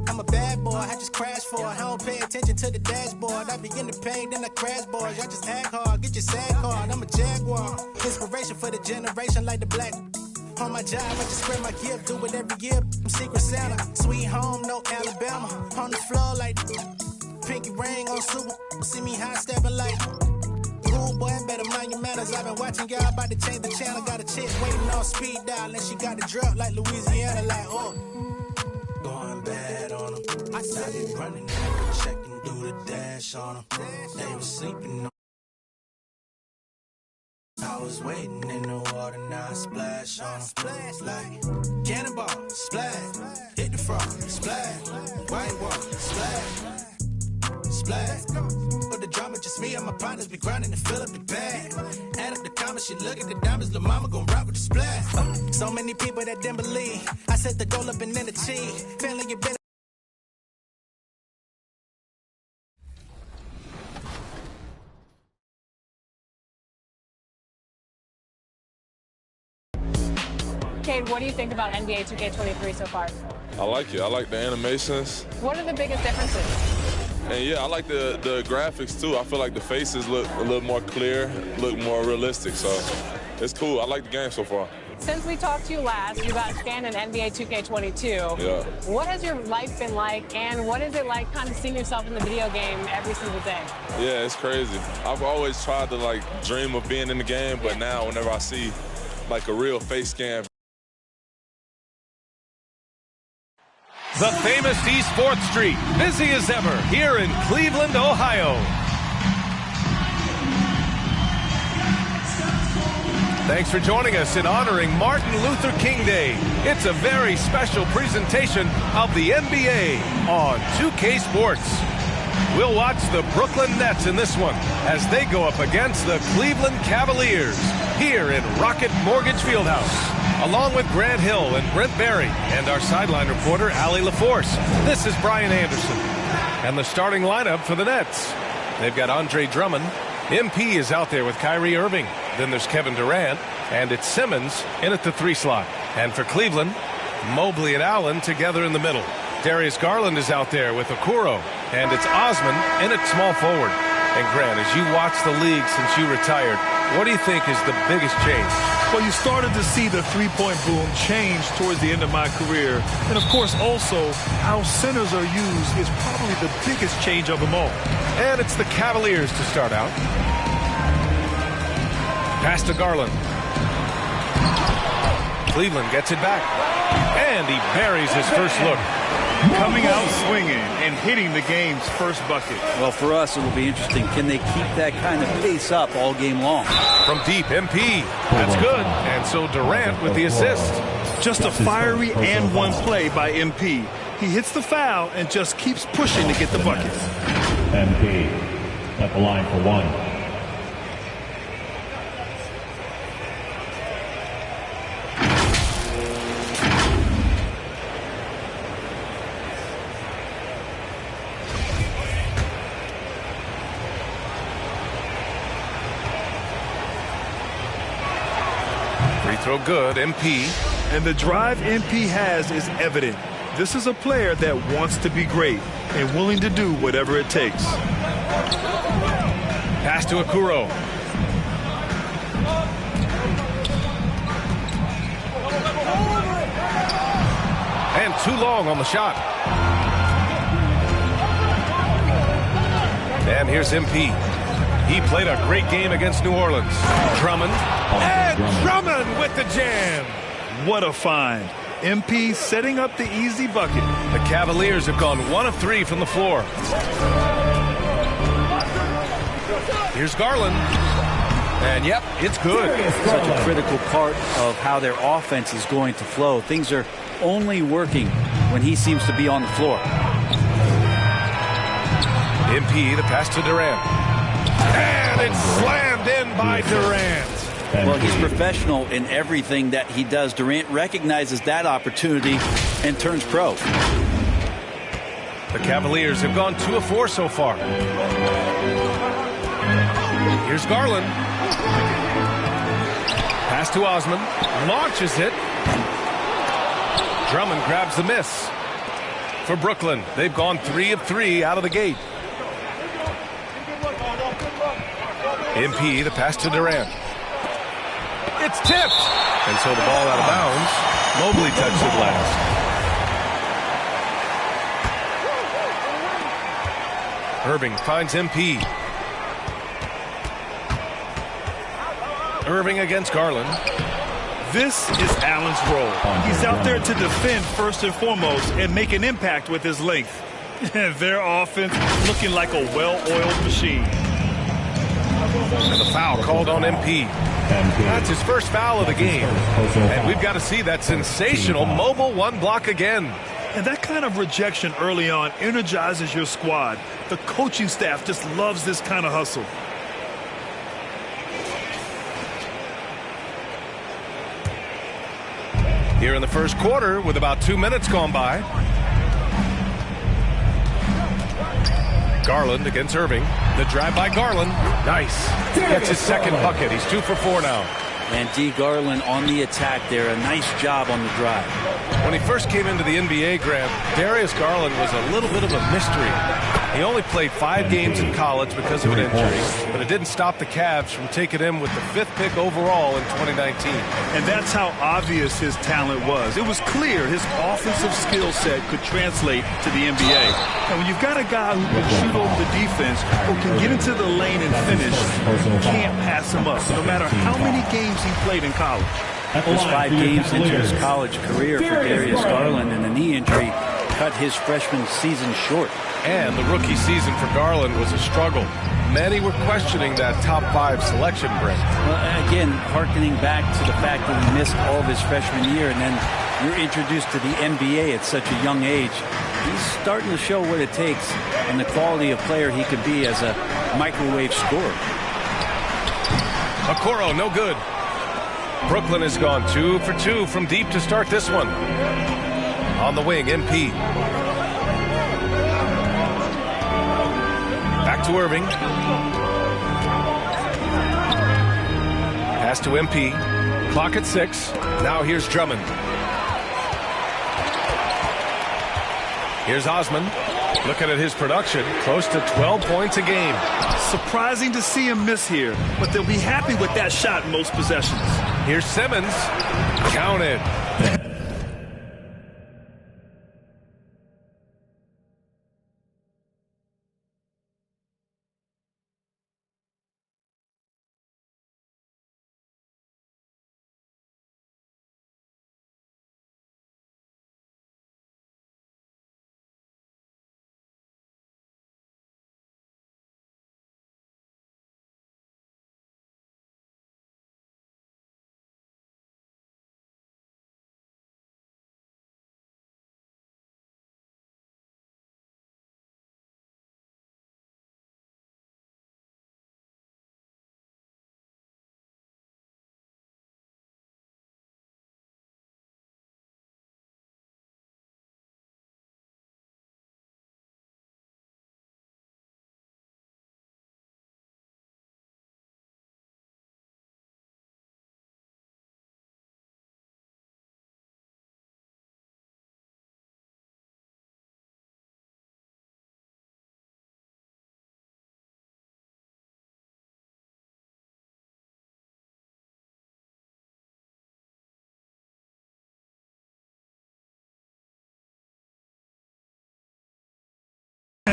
I'm a bad boy, I just crash for it. I don't pay attention to the dashboard. I begin to pay, then I crash boys. Y'all just act hard, get your SAG card. I'm a Jaguar. Inspiration for the generation like the black. On my job, I just spread my gift. Do it every year. I'm Secret Santa. Sweet home, no Alabama. On the floor like pinky ring on super. See me high stepping like. Ooh, boy, better mind your manners. I've been watching y'all about to change the channel. Got a chick waiting on speed dial. And she got the drop like Louisiana. Like, oh. Going bad on them. I started running, checking, do the dash on them. They was sleeping on. I was waiting in the water, now I splash on them. Splash like cannonball, splash, hit the frog, splash, white wall, splash, splash. For the drama, just me and my partners be grinding to fill up the bag. Add up the comments, she look at the diamonds, little mama gon' rock with the splash. So many people that didn't believe. I set the goal up and then achieve. Feeling you better. Cade, what do you think about NBA 2K23 so far? I like it. I like the animations. What are the biggest differences? And yeah, I like the graphics too. I feel like the faces look a little more clear, look more realistic. So it's cool. I like the game so far. Since we talked to you last, you got a scan in NBA 2K22. Yeah. What has your life been like, and what is it like kind of seeing yourself in the video game every single day? Yeah, it's crazy. I've always tried to like dream of being in the game, but now whenever I see like a real face scan. The famous East 4th Street, busy as ever here in Cleveland, Ohio. Thanks for joining us in honoring Martin Luther King Day. It's a very special presentation of the NBA on 2K Sports. We'll watch the Brooklyn Nets in this one as they go up against the Cleveland Cavaliers here in Rocket Mortgage Fieldhouse. Along with Grant Hill and Brent Berry and our sideline reporter, Allie LaForce, this is Brian Anderson. And the starting lineup for the Nets. They've got Andre Drummond. MP is out there with Kyrie Irving. Then there's Kevin Durant. And it's Simmons in at the 3 slot. And for Cleveland, Mobley and Allen together in the middle. Darius Garland is out there with Okoro. And it's Osman in at small forward. And Grant, as you watch the league since you retired, what do you think is the biggest change? Well, you started to see the three-point boom change towards the end of my career. And, of course, also how centers are used is probably the biggest change of them all. And it's the Cavaliers to start out. Pass to Garland. Cleveland gets it back. And he buries his first look. Coming out swinging and hitting the game's first bucket. Well, for us, it will be interesting. Can they keep that kind of pace up all game long? From deep, MP. That's good. And so Durant with the assist. Just a fiery and one play by MP. He hits the foul and just keeps pushing to get the bucket. MP at the line for one. Free throw good, MP. And the drive MP has is evident. This is a player that wants to be great and willing to do whatever it takes. Pass to Okoro. And too long on the shot. And here's MP. He played a great game against New Orleans. Drummond. And Drummond with the jam. What a find. MP setting up the easy bucket. The Cavaliers have gone 1 of 3 from the floor. Here's Garland. And yep, it's good. Such a critical part of how their offense is going to flow. Things are only working when he seems to be on the floor. MP, the pass to Durant. And it's slammed in by Durant. Well, he's professional in everything that he does. Durant recognizes that opportunity and turns pro. The Cavaliers have gone 2 of 4 so far. Here's Garland. Pass to Osman. Launches it. Drummond grabs the miss. For Brooklyn, they've gone 3 of 3 out of the gate. MP, the pass to Durant. It's tipped. And so the ball out of bounds. Mobley touched it last. Irving finds MP. Irving against Garland. This is Allen's role. He's out there to defend first and foremost and make an impact with his length. Their offense looking like a well-oiled machine. And the foul called on MP. That's his first foul of the game. And we've got to see that sensational mobile one block again. And that kind of rejection early on energizes your squad. The coaching staff just loves this kind of hustle. Here in the first quarter with about 2 minutes gone by. Garland against Irving. The drive by Garland. Nice. Gets his second bucket. He's 2 for 4 now. And D. Garland on the attack there. A nice job on the drive. When he first came into the NBA, Grant, Darius Garland was a little bit of a mystery. He only played 5 games in college because of an injury, but it didn't stop the Cavs from taking him with the 5th pick overall in 2019. And that's how obvious his talent was. It was clear his offensive skill set could translate to the NBA. And when you've got a guy who can shoot over the defense or can get into the lane and finish, you can't pass him up, no matter how many games he played in college. Just 5 games into his college career for Darius Garland, and a knee injury cut his freshman season short. And the rookie season for Garland was a struggle. Many were questioning that top 5 selection, Brent. Well, again, hearkening back to the fact that he missed all of his freshman year, and then you're introduced to the NBA at such a young age. He's starting to show what it takes and the quality of player he could be as a microwave scorer. Okoro, no good. Brooklyn has gone 2 for 2 from deep to start this one. On the wing, MP. Back to Irving. Pass to MP. Clock at 6. Now here's Drummond. Here's Osman. Looking at his production, close to 12 points a game. Surprising to see him miss here, but they'll be happy with that shot in most possessions. Here's Simmons. Count it.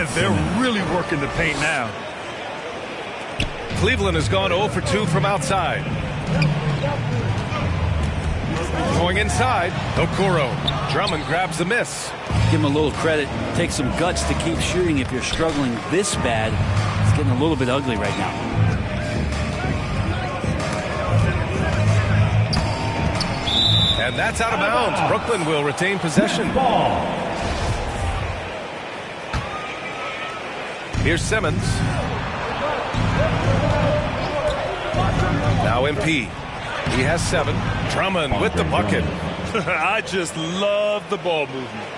They're really working the paint now. Cleveland has gone 0 for 2 from outside. Going inside, Okoro. Drummond grabs the miss. Give him a little credit. Take some guts to keep shooting if you're struggling this bad. It's getting a little bit ugly right now. And that's out of bounds. Brooklyn will retain possession. Here's Simmons. Now MP. He has 7. Drummond with the bucket. I just love the ball movement.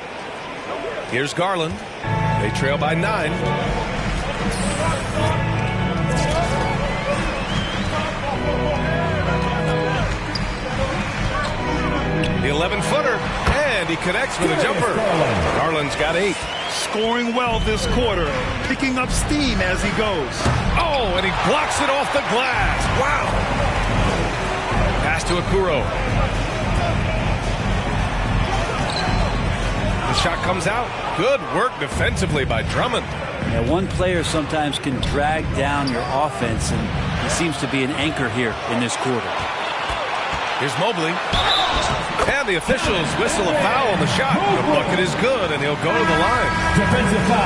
Here's Garland. They trail by 9. The 11-footer, and he connects with a jumper. Garland's got 8. Scoring well this quarter, picking up steam as he goes. Oh, and he blocks it off the glass. Wow. Pass to Okoro. The shot comes out. Good work defensively by Drummond. Yeah, one player sometimes can drag down your offense, and he seems to be an anchor here in this quarter. Here's Mobley. And the officials whistle a foul on the shot. The bucket is good, and he'll go to the line.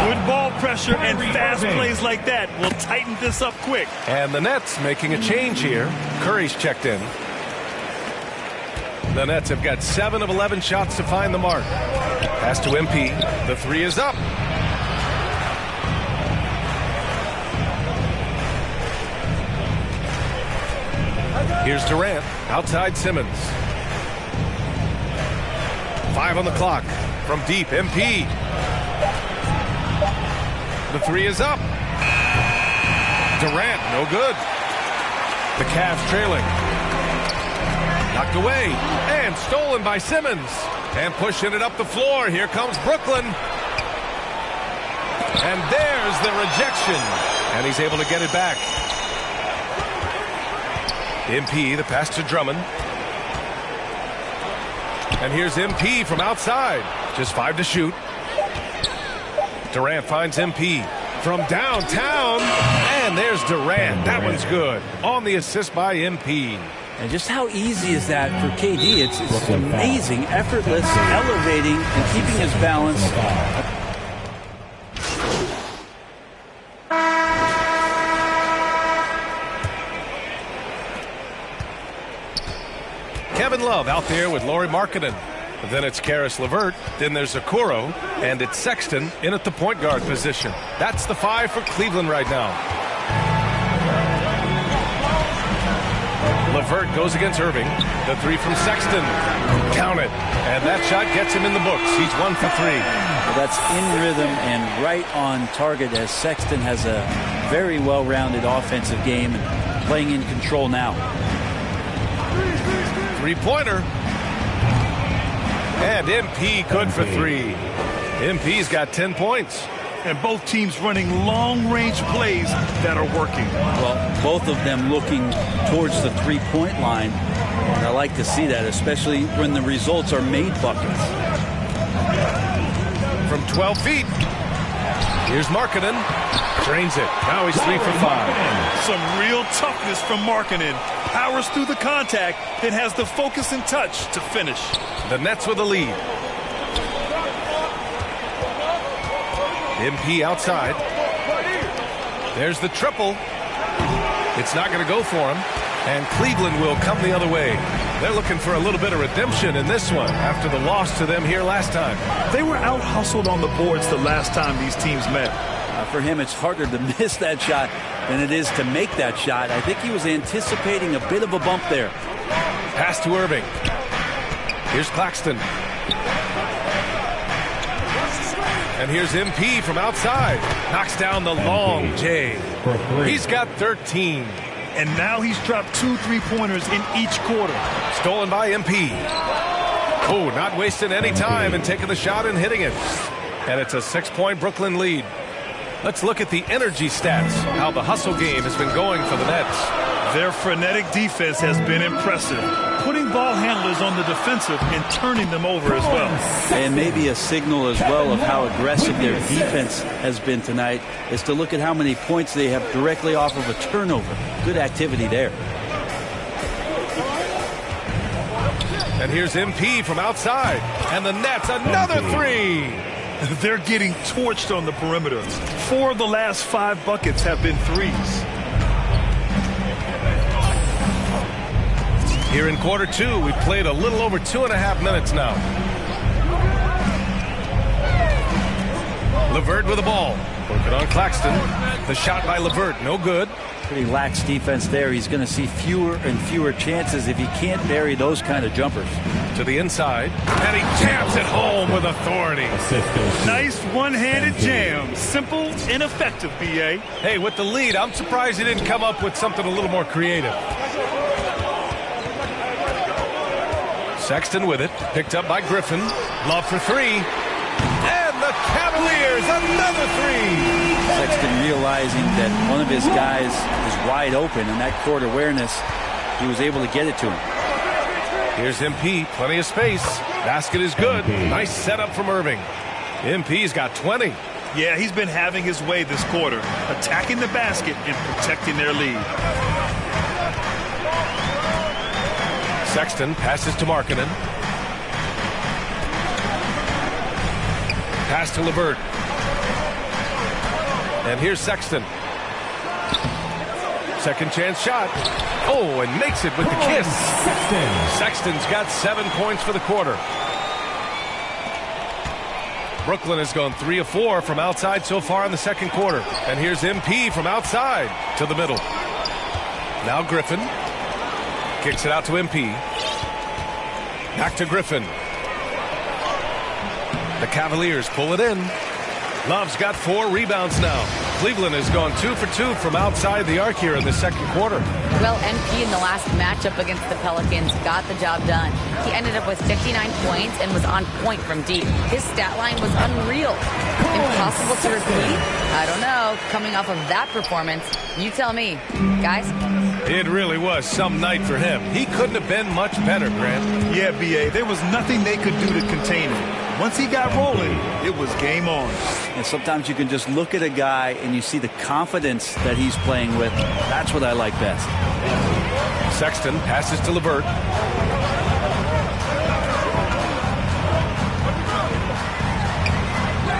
Good ball pressure and fast plays like that will tighten this up quick. And the Nets making a change here. Curry's checked in. The Nets have got 7 of 11 shots to find the mark. Pass to MP. The 3 is up. Here's Durant. Outside Simmons. 5 on the clock. From deep, MP. The 3 is up. Durant, no good. The Cavs trailing. Knocked away. And stolen by Simmons. And pushing it up the floor. Here comes Brooklyn. And there's the rejection. And he's able to get it back. MP, the pass to Drummond. And here's MP from outside. Just 5 to shoot. Durant finds MP from downtown. And there's Durant. That one's good. On the assist by MP. And just how easy is that for KD? It's amazing, effortless, elevating, and keeping his balance. Kevin Love out there with Lauri Markkanen. Then it's Karis LeVert. Then there's Okoro. And it's Sexton in at the point guard position. That's the 5 for Cleveland right now. LeVert goes against Irving. The 3 from Sexton. Count it. And that shot gets him in the books. He's 1 for 3. Well, that's in rhythm and right on target, as Sexton has a very well-rounded offensive game and playing in control now. 3-pointer. And MP good for 3. MP's got 10 points. And both teams running long-range plays that are working. Well, both of them looking towards the three-point line. And I like to see that, especially when the results are made buckets. From 12 feet. Here's Markkanen. Drains it. Now he's 3 for 5. Some real toughness from Markkanen. Powers through the contact, then has the focus and touch to finish. The Nets with the lead. MP outside. There's the triple. It's not going to go for him. And Cleveland will come the other way. They're looking for a little bit of redemption in this one after the loss to them here last time. They were out-hustled on the boards the last time these teams met. For him, it's harder to miss that shot than it is to make that shot. I think he was anticipating a bit of a bump there. Pass to Irving. Here's Claxton. And here's MP from outside. Knocks down the long J. He's got 13. And now he's dropped 2 3-pointers in each quarter. Stolen by MP. Oh, not wasting any time and taking the shot and hitting it. And it's a 6-point Brooklyn lead. Let's look at the energy stats, how the hustle game has been going for the Nets. Their frenetic defense has been impressive, putting ball handlers on the defensive and turning them over as well. And maybe a signal as well of how aggressive their defense has been tonight is to look at how many points they have directly off of a turnover. Good activity there. And here's MP from outside. And the Nets, another three. They're getting torched on the perimeter. 4 of the last 5 buckets have been threes. Here in quarter 2, we've played a little over 2.5 minutes now. LeVert with the ball. Working on Claxton. The shot by LeVert, no good. Pretty lax defense there. He's going to see fewer and fewer chances if he can't bury those kind of jumpers. To the inside, and he jams it home with authority. Nice one-handed jam. Simple and effective, B.A. Hey, with the lead, I'm surprised he didn't come up with something a little more creative. Sexton with it, picked up by Griffin. Love for 3. And the Cavaliers, another 3. Sexton realizing that one of his guys is wide open, and that court awareness, he was able to get it to him. Here's MP, plenty of space. Basket is good. Nice setup from Irving. MP's got 20. Yeah, he's been having his way this quarter, attacking the basket and protecting their lead. Sexton passes to Markkanen. Pass to LeVert. And here's Sexton. Second chance shot. Oh, and makes it with the kiss. Sexton's got 7 points for the quarter. Brooklyn has gone 3 of 4 from outside so far in the second quarter. And here's MP from outside to the middle. Now Griffin. Kicks it out to MP. Back to Griffin. The Cavaliers pull it in. Love's got 4 rebounds now. Cleveland has gone 2 for 2 from outside the arc here in the second quarter. Well, MP in the last matchup against the Pelicans got the job done. He ended up with 59 points and was on point from deep. His stat line was unreal. Impossible to repeat? I don't know. Coming off of that performance, you tell me. Guys? It really was some night for him. He couldn't have been much better, Grant. Yeah, B.A. There was nothing they could do to contain him. Once he got rolling, it was game on. And sometimes you can just look at a guy and you see the confidence that he's playing with. That's what I like best. Sexton passes to LeVert.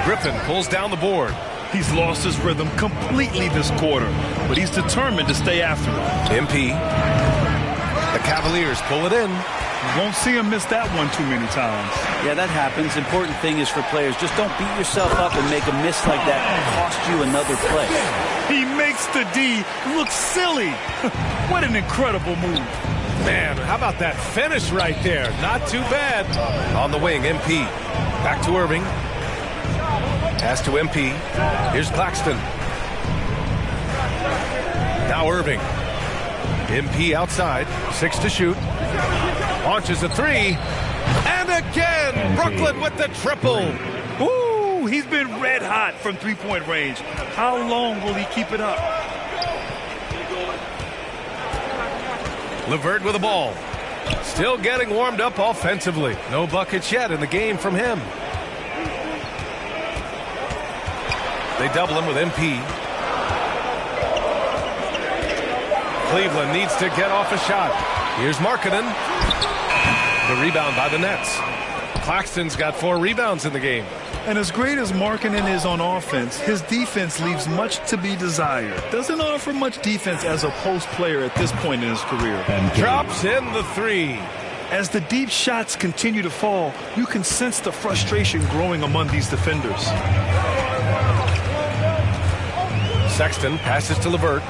Griffin pulls down the board. He's lost his rhythm completely this quarter, but he's determined to stay after it. MP. The Cavaliers pull it in. You won't see him miss that one too many times. Yeah, that happens. Important thing is for players, just don't beat yourself up and make a miss like that cost you another play. He makes the D look silly. What an incredible move. Man, how about that finish right there? Not too bad. On the wing, MP. Back to Irving. Pass to MP. Here's Claxton. Now Irving. MP outside. 6 to shoot. Launches a 3. And again, Brooklyn with the triple. Ooh, he's been red hot from three-point range. How long will he keep it up? LeVert with the ball. Still getting warmed up offensively. No buckets yet in the game from him. They double him with MP. Cleveland needs to get off a shot. Here's Markkanen. The rebound by the Nets. Claxton's got 4 rebounds in the game. And as great as Markkanen is on offense, his defense leaves much to be desired. Doesn't offer much defense as a post player at this point in his career. Drops in the 3. As the deep shots continue to fall, you can sense the frustration growing among these defenders. Sexton passes to LeVert.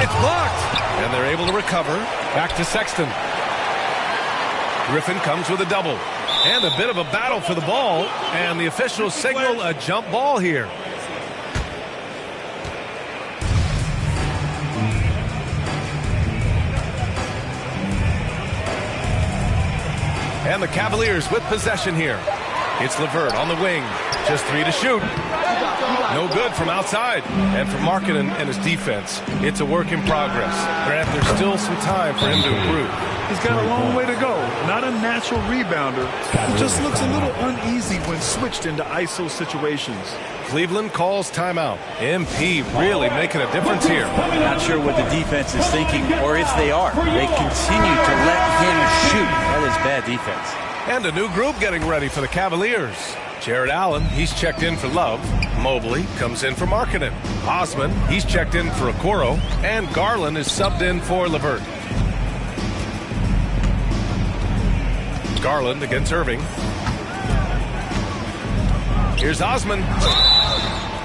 It's blocked. And they're able to recover. Back to Sexton. Griffin comes with a double. And a bit of a battle for the ball. And the officials signal a jump ball here. And the Cavaliers with possession here. It's LeVert on the wing. Just 3 to shoot. No good from outside. And for Markkanen and his defense, it's a work in progress. Grant, there's still some time for him to improve. He's got a long way to go. Not a natural rebounder. He just looks a little uneasy when switched into ISO situations. Cleveland calls timeout. MP really making a difference here. Not sure what the defense is thinking, or if they are. They continue to let him shoot. That is bad defense. And a new group getting ready for the Cavaliers. Jared Allen, he's checked in for Love. Mobley comes in for Markkanen. Osman, he's checked in for Okoro. And Garland is subbed in for LeVert. Garland against Irving. Here's Osman.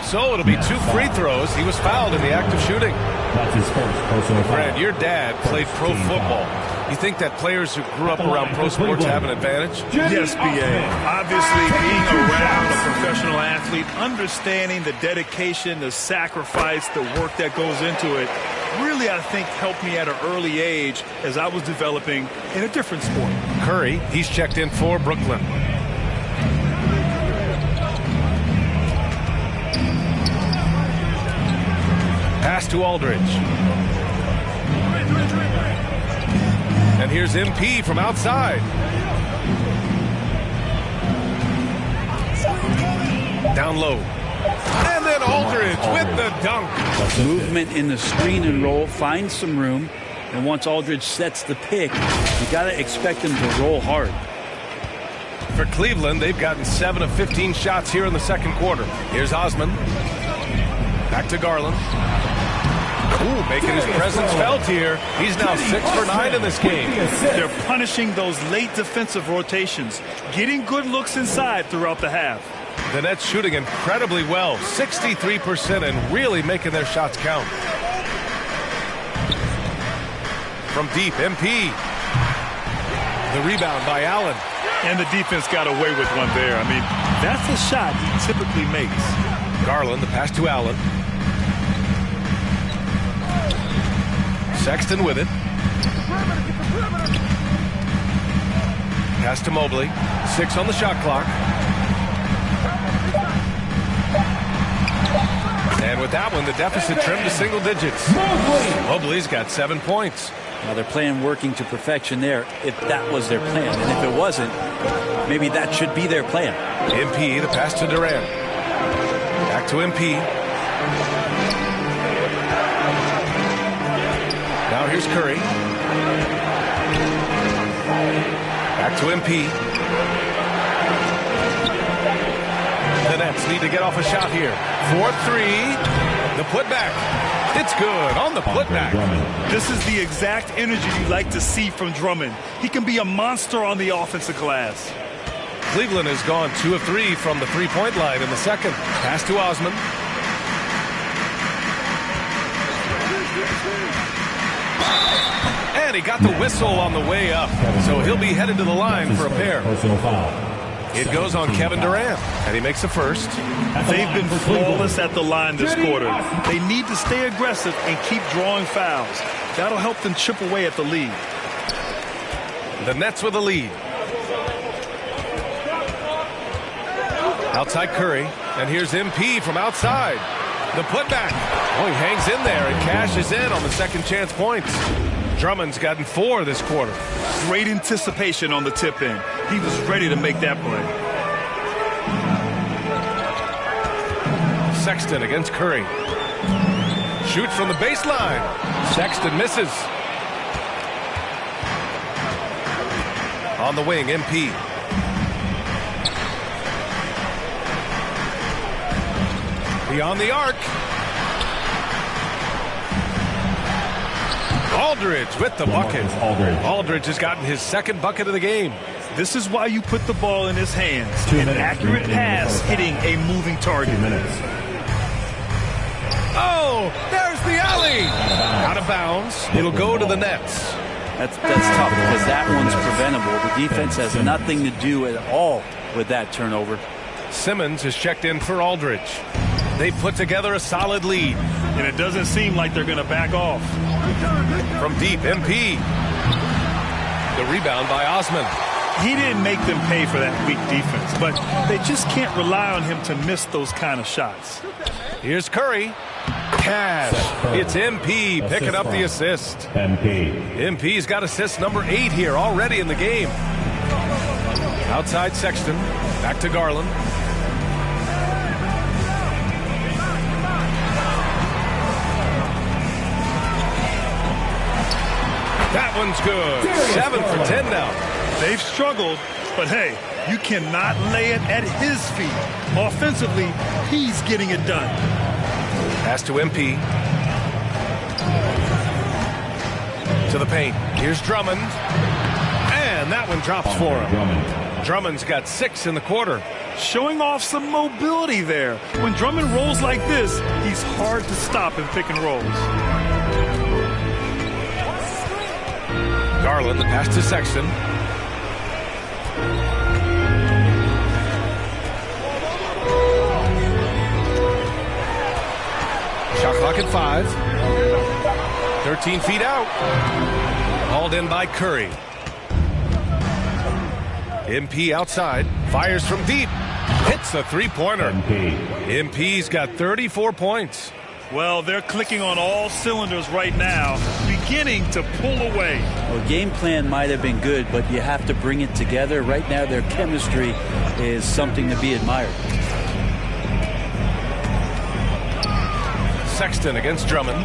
So it'll be 2 free throws. He was fouled in the act of shooting. That's his first personal foul. Brad, your dad played pro football. You think that players who grew up around pro sports have an advantage? Yes, B.A. Obviously, being around a professional athlete, understanding the dedication, the sacrifice, the work that goes into it, really, I think, helped me at an early age as I was developing in a different sport. Curry, he's checked in for Brooklyn. Pass to Aldridge. And here's MP from outside. Down low. And then Aldridge with the dunk. Movement in the screen and roll, finds some room, and once Aldridge sets the pick, you got to expect him to roll hard. For Cleveland, they've gotten 7 of 15 shots here in the second quarter. Here's Osman. Back to Garland. Ooh, making his presence felt here. He's now 6 for 9 in this game. They're punishing those late defensive rotations, getting good looks inside throughout the half. The Nets shooting incredibly well, 63%, and really making their shots count. From deep, MP. The rebound by Allen. And the defense got away with one there. I mean, that's a shot he typically makes. Garland, the pass to Allen. Sexton with it. Pass to Mobley. 6 on the shot clock. And with that one, the deficit trimmed to single digits. Mobley's got 7 points. Now they're playing working to perfection there, if that was their plan. And if it wasn't, maybe that should be their plan. MP, the pass to Durant. Back to MP. Now here's Curry. Back to MP. The Nets need to get off a shot here. 4-3. The putback. It's good on the putback. This is the exact energy you like to see from Drummond. He can be a monster on the offensive glass. Cleveland has gone 2 of 3 from the three-point line in the second. Pass to Osman. And he got the whistle on the way up. So he'll be headed to the line for a pair. Personal foul. It goes on Kevin Durant, and he makes the first. They've been flawless at the line this quarter. They need to stay aggressive and keep drawing fouls. That'll help them chip away at the lead. The Nets with a lead. Outside Curry, and here's MP from outside. The putback. Oh, he hangs in there and cashes in on the second chance points. Drummond's gotten 4 this quarter. Great anticipation on the tip in. He was ready to make that play. Sexton against Curry. Shoots from the baseline. Sexton misses. On the wing, MP. Beyond the arc. Aldridge with the bucket. Aldridge has gotten his second bucket of the game. This is why you put the ball in his hands. An accurate pass hitting a moving target. Oh, there's the alley. Out of bounds. It'll go to the Nets. That's tough because that one's preventable. The defense has nothing to do at all with that turnover. Simmons has checked in for Aldridge. They put together a solid lead. And it doesn't seem like they're going to back off. From deep, MP. The rebound by Osman. He didn't make them pay for that weak defense, but they just can't rely on him to miss those kind of shots. Here's Curry. Cash. It's MP picking up the assist. MP's got assist number 8 here already in the game. Outside Sexton. Back to Garland. That one's good. 7 for 10 now. They've struggled, but hey, you cannot lay it at his feet. Offensively, he's getting it done. Pass to MP. To the paint. Here's Drummond. And that one drops for him. Drummond's got 6 in the quarter. Showing off some mobility there. When Drummond rolls like this, he's hard to stop in pick and rolls. Garland, the pass to Sexton. Shot clock at 5. 13 feet out. Hauled in by Curry. MP outside. Fires from deep. Hits a three-pointer. MP's got 34 points. Well, they're clicking on all cylinders right now, beginning to pull away. Well, game plan might have been good, but you have to bring it together. Right now, their chemistry is something to be admired. Sexton against Drummond.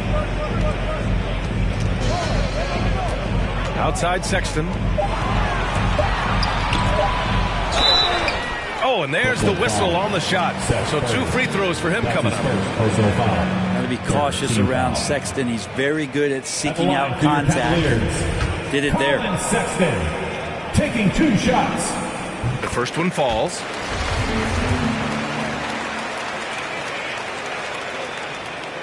Outside Sexton. Oh, and there's the whistle on the shot. So 2 free throws for him coming up. Got to be cautious around Sexton. He's very good at seeking out contact. Did it there. Sexton taking 2 shots. The first one falls.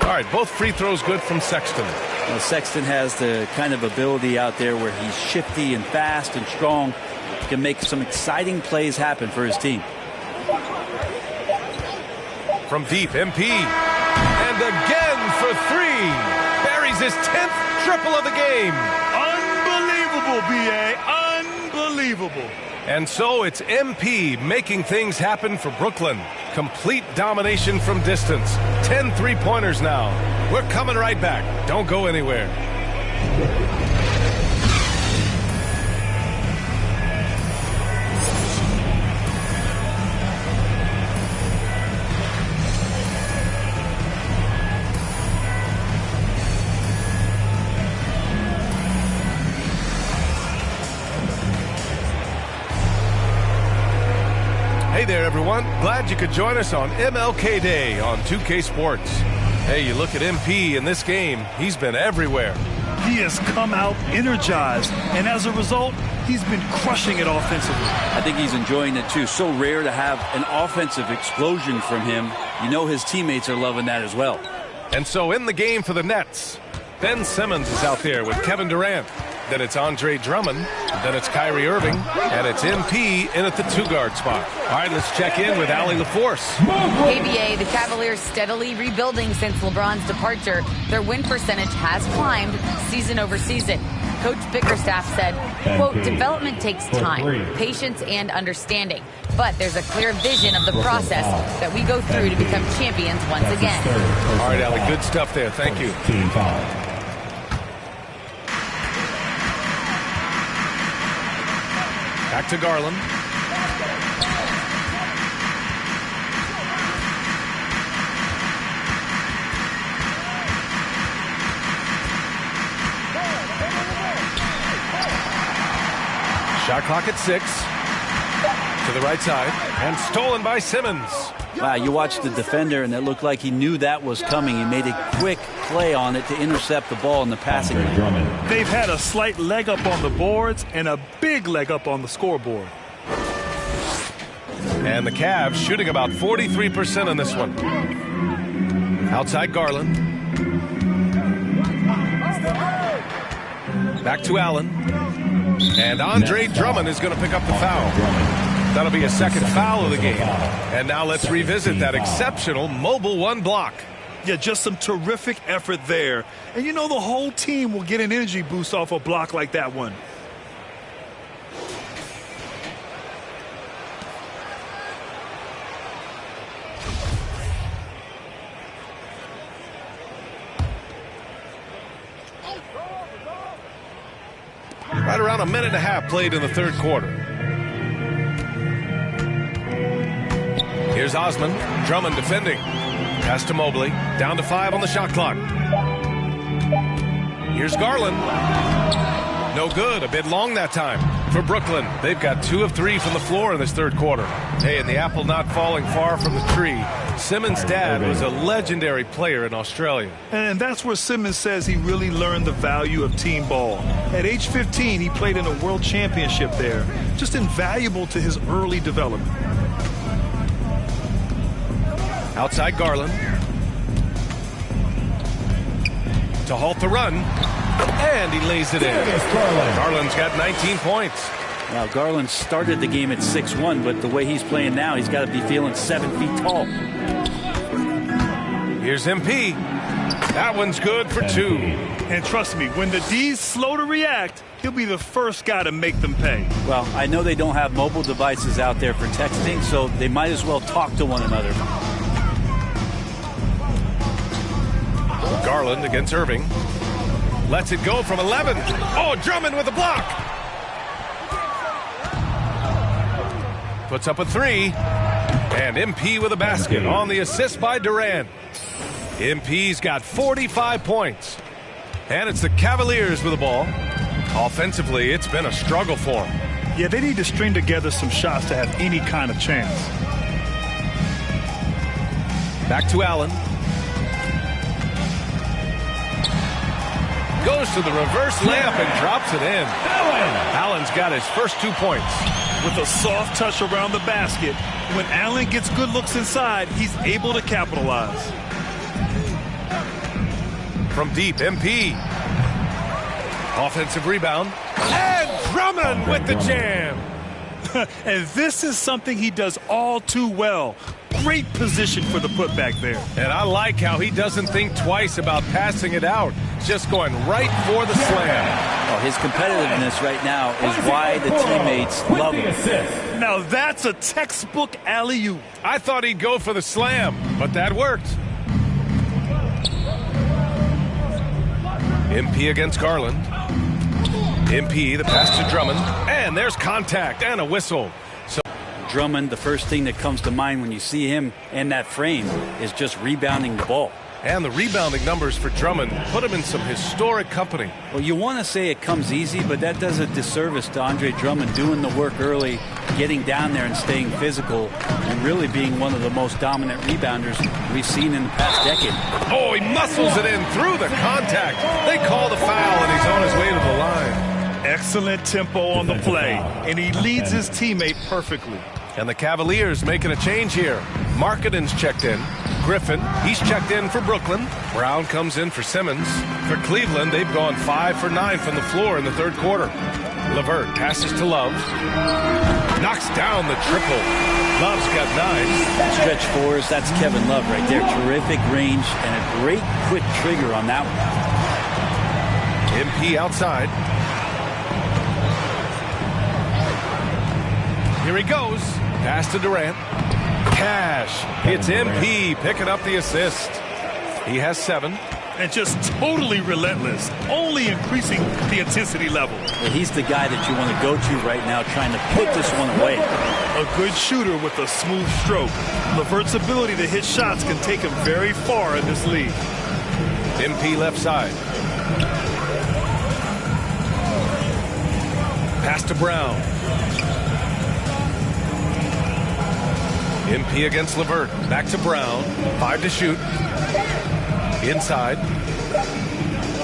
All right, both free throws good from Sexton. Well, Sexton has the kind of ability out there where he's shifty and fast and strong. He can make some exciting plays happen for his team. From deep, MP. And again for 3. Buries his 10th triple of the game. Unbelievable, B.A. Unbelievable. And so it's MP making things happen for Brooklyn. Complete domination from distance. 10 three-pointers now. We're coming right back. Don't go anywhere. Hey there, everyone. Glad you could join us on MLK Day on 2K Sports. Hey, you look at MP in this game, he's been everywhere. He has come out energized, and as a result, he's been crushing it offensively. I think he's enjoying it, too. So rare to have an offensive explosion from him. You know his teammates are loving that as well. And so in the game for the Nets, Ben Simmons is out there with Kevin Durant. Then it's Andre Drummond. Then it's Kyrie Irving. And it's MP in at the 2-guard spot. All right, let's check in with Allie LaForce. KBA, the Cavaliers steadily rebuilding since LeBron's departure. Their win percentage has climbed season over season. Coach Bickerstaff said, quote, development takes time, patience, and understanding. But there's a clear vision of the process that we go through to become champions once again. All right, Allie, good stuff there. Thank you. Team foul. Back to Garland. Shot clock at 6. To the right side. And stolen by Simmons. Wow, you watched the defender, and it looked like he knew that was coming. He made a quick play on it to intercept the ball in the passing lane. They've had a slight leg up on the boards and a big leg up on the scoreboard. And the Cavs shooting about 43% on this one. Outside Garland. Back to Allen. And Andre Drummond is going to pick up the foul. That'll be a second foul of the game. And now let's revisit that exceptional mobile 1 block. Yeah, just some terrific effort there. And you know the whole team will get an energy boost off a block like that one. Right around a minute and a half played in the third quarter. Here's Osman. Drummond defending. Pass to Mobley. Down to 5 on the shot clock. Here's Garland. No good. A bit long that time for Brooklyn. They've got 2 of 3 from the floor in this third quarter. Hey, and the apple not falling far from the tree. Simmons' dad was a legendary player in Australia. And that's where Simmons says he really learned the value of team ball. At age 15, he played in a world championship there. Just invaluable to his early development. Outside Garland. To halt the run. And he lays it in. Garland's got 19 points. Now, Garland started the game at 6'1", but the way he's playing now, he's got to be feeling 7 feet tall. Here's MP. That one's good for 2. And trust me, when the D's slow to react, he'll be the first guy to make them pay. Well, I know they don't have mobile devices out there for texting, so they might as well talk to one another. Garland against Irving. Lets it go from 11. Oh, Drummond with a block. Puts up a 3. And MP with a basket on the assist by Durant. MP's got 45 points. And it's the Cavaliers with the ball. Offensively, it's been a struggle for them. Yeah, they need to string together some shots to have any kind of chance. Back to Allen. Goes to the reverse layup and drops it in. Allen's got his first 2 points. With a soft touch around the basket, when Allen gets good looks inside, he's able to capitalize. From deep, MP. Offensive rebound. And Drummond with the jam. And this is something he does all too well. Great position for the putback there. And I like how he doesn't think twice about passing it out. Just going right for the slam. Well, his competitiveness right now is why the teammates love him. Now that's a textbook alley-oop. I thought he'd go for the slam, but that worked. MP against Garland. MP, the pass to Drummond. And there's contact and a whistle. So Drummond, the first thing that comes to mind when you see him in that frame is just rebounding the ball. And the rebounding numbers for Drummond put him in some historic company. Well, you want to say it comes easy, but that does a disservice to Andre Drummond doing the work early, getting down there and staying physical, and really being one of the most dominant rebounders we've seen in the past decade. Oh, he muscles it in through the contact. They call the foul, and he's on his way to the line. Excellent tempo on the play, and he leads his teammate perfectly. And the Cavaliers making a change here. Markkanen's checked in. Griffin, he's checked in for Brooklyn. Brown comes in for Simmons. For Cleveland, they've gone 5 for 9 from the floor in the third quarter. LeVert passes to Love. Knocks down the triple. Love's got 9. Stretch fours, that's Kevin Love right there. Terrific range and a great quick trigger on that one. MP outside. Here he goes. Pass to Durant. Cash. It's MP picking up the assist. He has 7. And just totally relentless, only increasing the intensity level. Well, he's the guy that you want to go to right now, trying to put this one away. A good shooter with a smooth stroke. LeVert's ability to hit shots can take him very far in this league. MP left side. Pass to Brown. MP against LeVert. Back to Brown. 5 to shoot. Inside.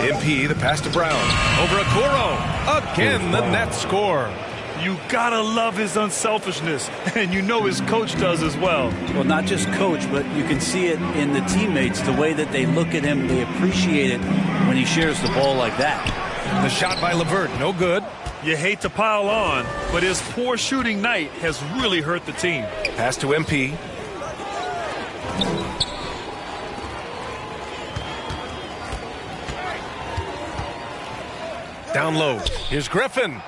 MP, the pass to Brown. Over Okoro. Again, the net score. You gotta love his unselfishness, and you know his coach does as well. Well, not just coach, but you can see it in the teammates, the way that they look at him. They appreciate it when he shares the ball like that. The shot by LeVert, no good. You hate to pile on, but his poor shooting night has really hurt the team. Pass to MP. Down low. Here's Griffin.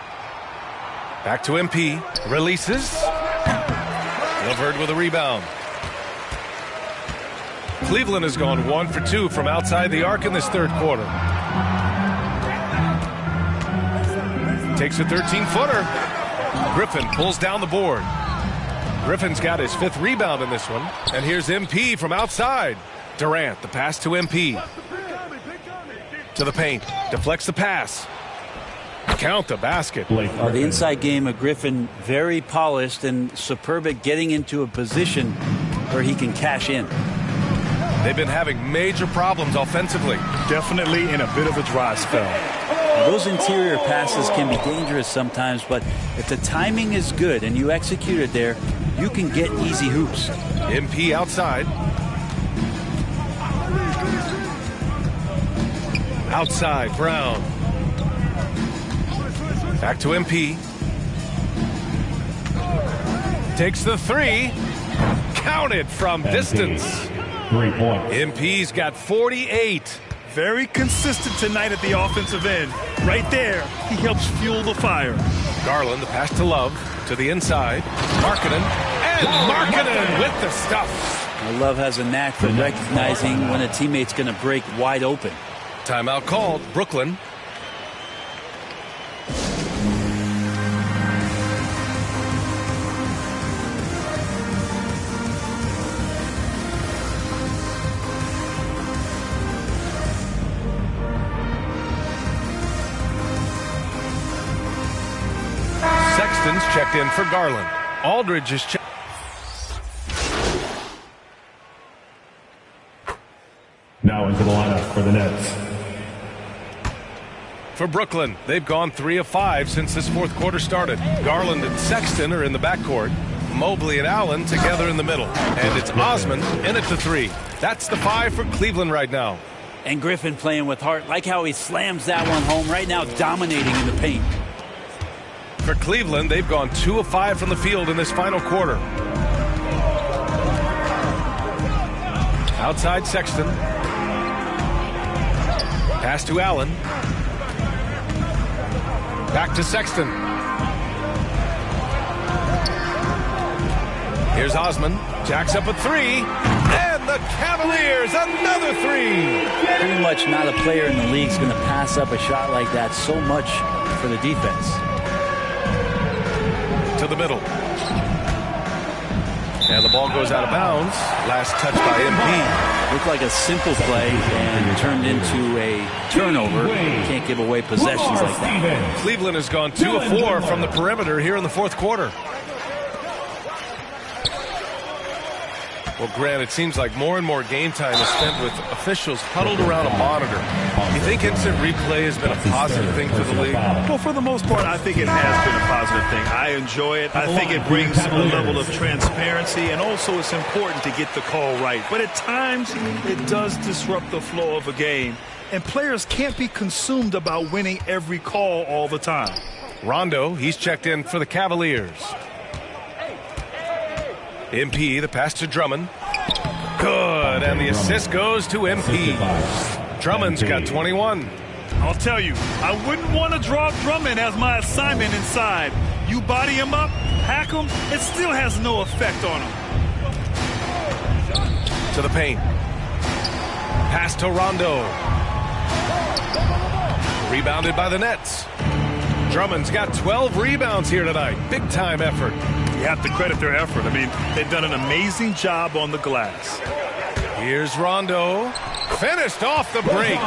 Back to MP. Releases. LeVert with a rebound. Cleveland has gone 1 for 2 from outside the arc in this third quarter. Takes a 13-footer. Griffin pulls down the board. Griffin's got his 5th rebound in this one. And here's MP from outside. Durant, the pass to MP. To the paint. Deflects the pass. Count the basket. The inside game of Griffin, very polished and superb at getting into a position where he can cash in. They've been having major problems offensively. Definitely in a bit of a dry spell. Those interior passes can be dangerous sometimes, but if the timing is good and you execute it there, you can get easy hoops. MP outside. Outside, Brown. Back to MP. Takes the 3. Counted from distance. 3 points. MP's got 48. Very consistent tonight at the offensive end. Right there, he helps fuel the fire. Garland, the pass to Love, to the inside. Markkanen, and Markkanen with the stuff. Love has a knack for recognizing when a teammate's going to break wide open. Timeout called. Brooklyn. Sexton's checked in for Garland. Aldridge is checked. Now into the lineup for the Nets. For Brooklyn, they've gone 3 of 5 since this 4th quarter started. Garland and Sexton are in the backcourt. Mobley and Allen together in the middle. And it's Osman in at the 3. That's the 5 for Cleveland right now. And Griffin playing with heart. Like how he slams that one home right now, dominating in the paint. For Cleveland, they've gone 2 of 5 from the field in this final quarter. Outside Sexton. Pass to Allen. Back to Sexton. Here's Osman. Jacks up a 3. And the Cavaliers, another 3. Pretty much not a player in the league is going to pass up a shot like that so much for the defense. To the middle. And the ball goes out of bounds. Last touch by MP. Looked like a simple play and turned into a turnover. Can't give away possessions like that. Cleveland has gone 2 of 4 from the perimeter here in the 4th quarter. Well, Grant, it seems like more and more game time is spent with officials huddled around a monitor. You think instant replay has been a positive thing for the league? Well, for the most part, I think it has been a positive thing. I enjoy it. I think it brings a level of transparency, and also it's important to get the call right. But at times, it does disrupt the flow of a game, and players can't be consumed about winning every call all the time. Rondo, he's checked in for the Cavaliers. MP, the pass to Drummond. Good, and the assist goes to MP. Drummond's got 21. I'll tell you, I wouldn't want to draw Drummond as my assignment inside. You body him up, hack him, it still has no effect on him. To the paint. Pass to Rondo. Rebounded by the Nets. Drummond's got 12 rebounds here tonight. Big time effort. You have to credit their effort. I mean, they've done an amazing job on the glass. Here's Rondo. Finished off the break.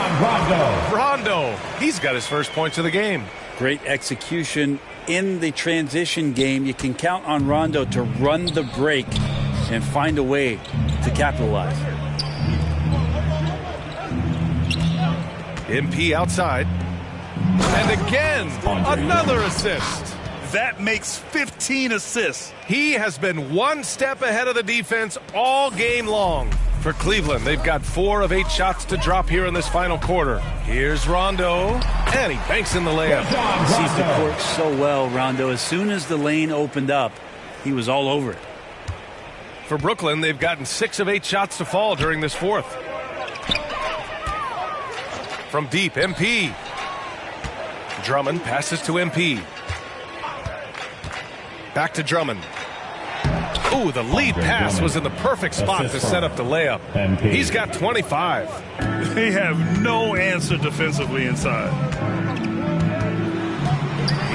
Rondo. He's got his first points of the game. Great execution in the transition game. You can count on Rondo to run the break and find a way to capitalize. MP outside. And again, another assist. That makes 15 assists. He has been one step ahead of the defense all game long. For Cleveland, they've got 4 of 8 shots to drop here in this final quarter. Here's Rondo, and he banks in the layup. He sees the court so well, Rondo. As soon as the lane opened up, he was all over it. For Brooklyn, they've gotten 6 of 8 shots to fall during this 4th. From deep, MP. Drummond passes to MP. Back to Drummond. Ooh, the lead pass was in the perfect spot to set up the layup. He's got 25. They have no answer defensively inside.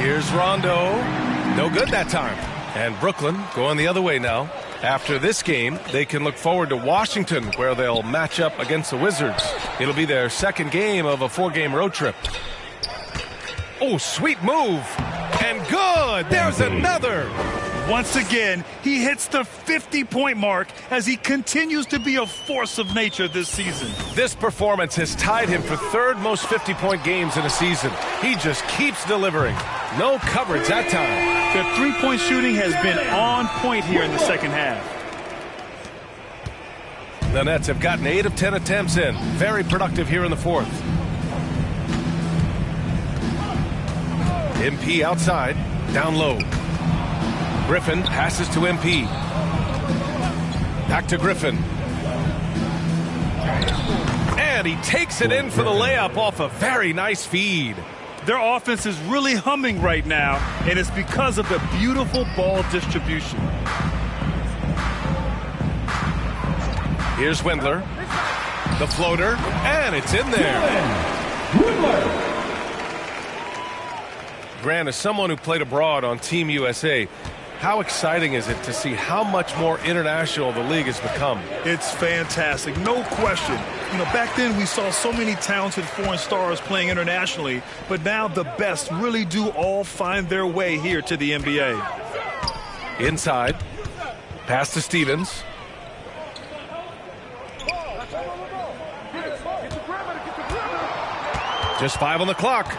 Here's Rondo. No good that time. And Brooklyn going the other way now. After this game, they can look forward to Washington, where they'll match up against the Wizards. It'll be their second game of a 4-game road trip. Oh, sweet move. And good. There's another. Once again, he hits the 50-point mark as he continues to be a force of nature this season. This performance has tied him for third most 50-point games in a season. He just keeps delivering. No coverage that time. Their three-point shooting has been on point here in the second half. The Nets have gotten 8 of 10 attempts in. Very productive here in the fourth. MP outside, down low. Griffin passes to MP. Back to Griffin. And he takes it in for the layup off a very nice feed. Their offense is really humming right now, and it's because of the beautiful ball distribution. Here's Wendler. The floater, and it's in there. Grant, as someone who played abroad on Team USA, how exciting is it to see how much more international the league has become? It's fantastic, no question. You know, back then we saw so many talented foreign stars playing internationally, but now the best really do all find their way here to the NBA. Inside, pass to Stevens. Just 5 on the clock.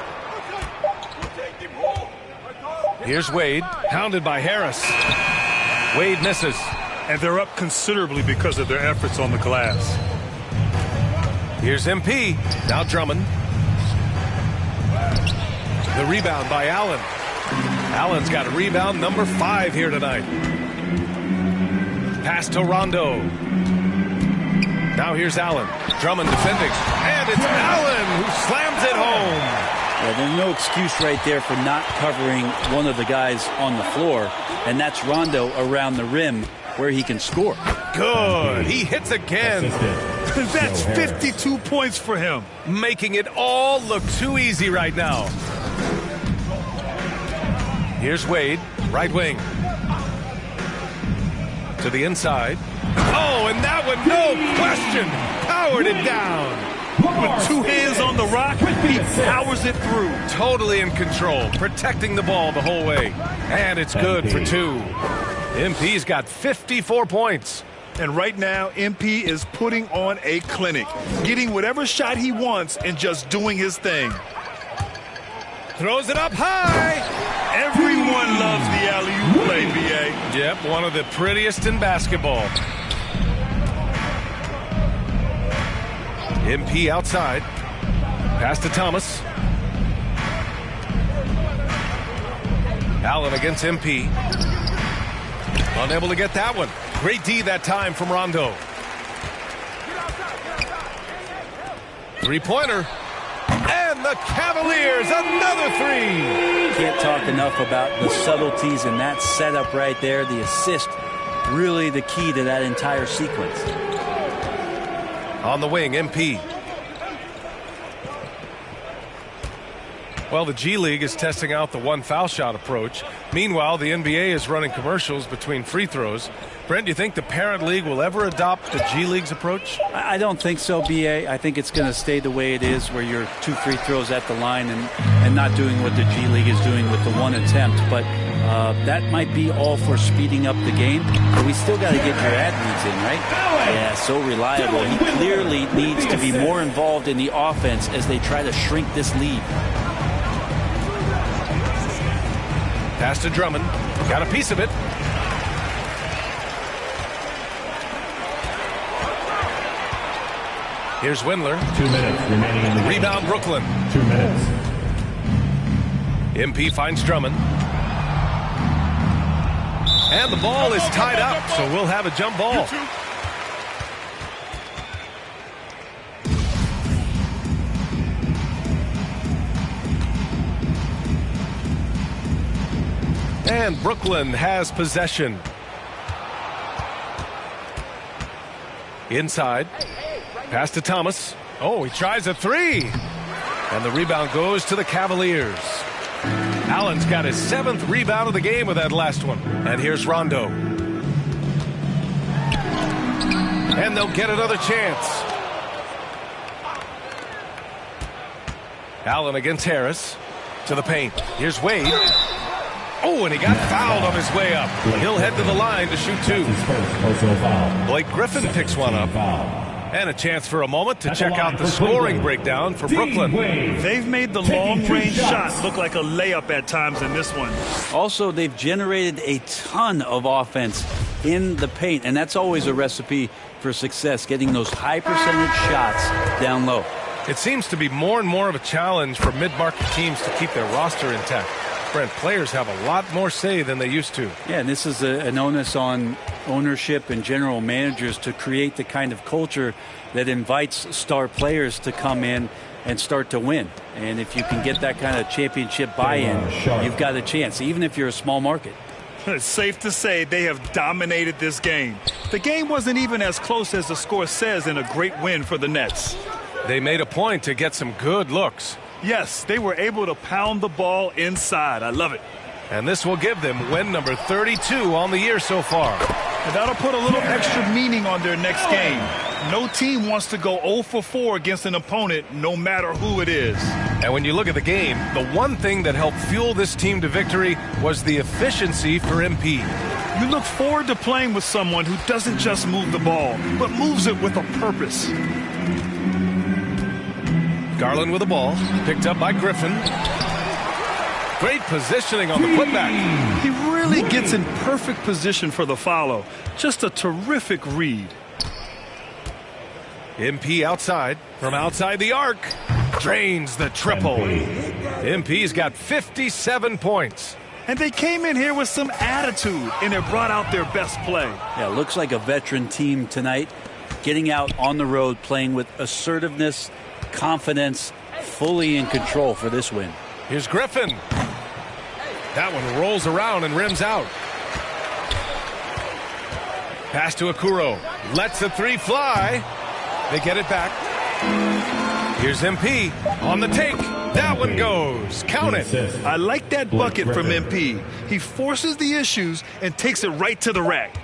Here's Wade, hounded by Harris. Wade misses. And they're up considerably because of their efforts on the glass. Here's MP. Now Drummond. The rebound by Allen. Allen's got a rebound number 5 here tonight. Pass to Rondo. Now here's Allen. Drummond defending. And it's Allen who slams it home. Yeah, there's no excuse right there for not covering one of the guys on the floor, and that's Rondo around the rim where he can score. Good. He hits again. That's 52 points for him. Making it all look too easy right now. Here's Wade, right wing. To the inside. Oh, and that one, no question, powered it down. With 2 hands on the rock, he powers it through. Totally in control, protecting the ball the whole way. And it's good for 2. MP's got 54 points. And right now, MP is putting on a clinic, getting whatever shot he wants and just doing his thing. Throws it up high. Everyone loves the alley-oop play, B.A. Yep, one of the prettiest in basketball. MP outside. Pass to Thomas. Allen against MP. Unable to get that one. Great D that time from Rondo. 3-pointer. And the Cavaliers, another 3. Can't talk enough about the subtleties in that setup right there. The assist, really the key to that entire sequence. On the wing, MP. Well, the G League is testing out the 1 foul shot approach. Meanwhile, the NBA is running commercials between free throws. Brent, do you think the parent league will ever adopt the G League's approach? I don't think so, B.A. I think it's going to stay the way it is, where you're 2 free throws at the line and not doing what the G League is doing with the 1 attempt. But that might be all for speeding up the game. But we still got to get your athletes in, right? Yeah, so reliable. He clearly needs to be more involved in the offense as they try to shrink this lead. Pass to Drummond. Got a piece of it. Here's Wendler. 2 minutes remaining in the game. Rebound Brooklyn. 2 minutes. MP finds Drummond. And the ball is tied up, so we'll have a jump ball. And Brooklyn has possession. Inside. Pass to Thomas. Oh, he tries a 3. And the rebound goes to the Cavaliers. Allen's got his 7th rebound of the game with that last one. And here's Rondo. And they'll get another chance. Allen against Harris. To the paint. Here's Wade. Oh, and he got fouled on his way up. He'll head to the line to shoot 2. Blake Griffin picks one up. And a chance for a moment to check out the scoring breakdown for Brooklyn. They've made the long-range shots look like a layup at times in this one. Also, they've generated a ton of offense in the paint, and that's always a recipe for success, getting those high-percentage shots down low. It seems to be more and more of a challenge for mid-market teams to keep their roster intact. Brent, players have a lot more say than they used to. Yeah, and this is an onus on ownership and general managers to create the kind of culture that invites star players to come in and start to win. And if you can get that kind of championship buy-in, you've got a chance, even if you're a small market. It's safe to say they have dominated this game. The game wasn't even as close as the score says in a great win for the Nets. They made a point to get some good looks. Yes, they were able to pound the ball inside. I love it. And this will give them win number 32 on the year so far. And that'll put a little extra meaning on their next game. No team wants to go 0 for 4 against an opponent, no matter who it is. And when you look at the game, the one thing that helped fuel this team to victory was the efficiency for MP. You look forward to playing with someone who doesn't just move the ball, but moves it with a purpose. Garland with the ball, picked up by Griffin. Great positioning on the putback. He really gets in perfect position for the follow. Just a terrific read. MP outside, from outside the arc, drains the triple. MP's got 57 points. And they came in here with some attitude, and it brought out their best play. Yeah, looks like a veteran team tonight, getting out on the road, playing with assertiveness, confidence, fully in control for this win. Here's Griffin. That one rolls around and rims out. Pass to Okuro. Lets the 3 fly. They get it back. Here's MP on the take. That one goes. Count it. I like that bucket from MP. He forces the issues and takes it right to the rack.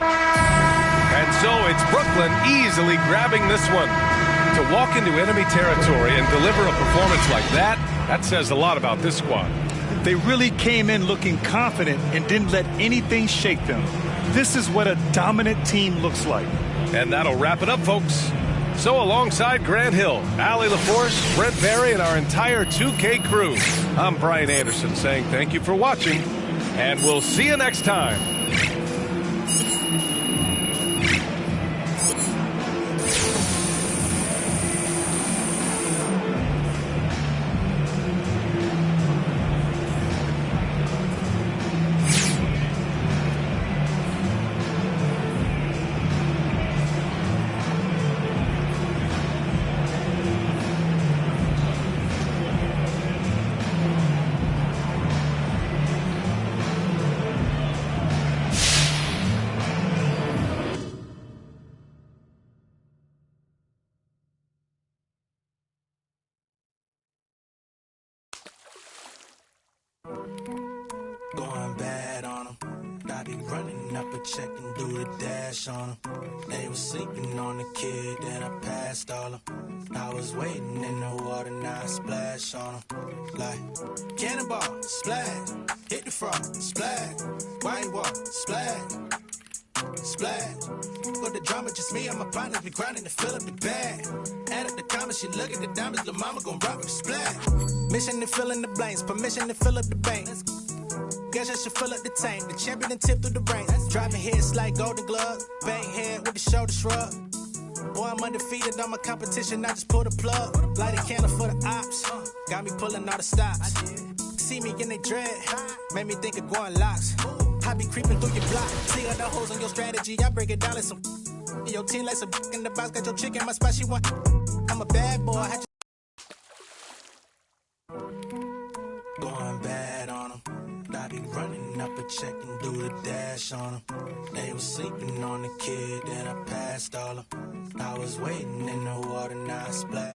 And so it's Brooklyn easily grabbing this one. To walk into enemy territory and deliver a performance like that, that says a lot about this squad. They really came in looking confident and didn't let anything shake them. This is what a dominant team looks like. And that'll wrap it up, folks. So alongside Grant Hill, Allie LaForce, Brent Barry, and our entire 2K crew, I'm Brian Anderson saying thank you for watching, and we'll see you next time. Going bad on them. I be running up a check and do the dash on them. They was sleeping on the kid, then I passed all them. I was waiting in the water, now I splash on them. Like, cannonball, splash. Hit the frog, splash. White wall, splash. Splash. Got the drama, just me and my partners be grinding to fill up the bag. Add up the comments, she look at the diamonds, the mama gon' rock with the splash. Mission to fill in the blanks, permission to fill up the bank. Guess I should fill up the tank. The champion and tip through the ranks. Driving hits like Golden Glove. Bang head with the shoulder shrug. Boy, I'm undefeated on my competition. I just pull the plug. Light a candle for the ops. Got me pulling all the stops. See me in they dread. Made me think of going locks. I be creeping through your block. See all the holes on your strategy. I break it down like some. Your team like some in the box. Got your chick in my spot. She want. I'm a bad boy. Going bad on them. I be running up a check and do the dash on them. They was sleeping on the kid, then I passed all them. I was waiting in the water, now I splash.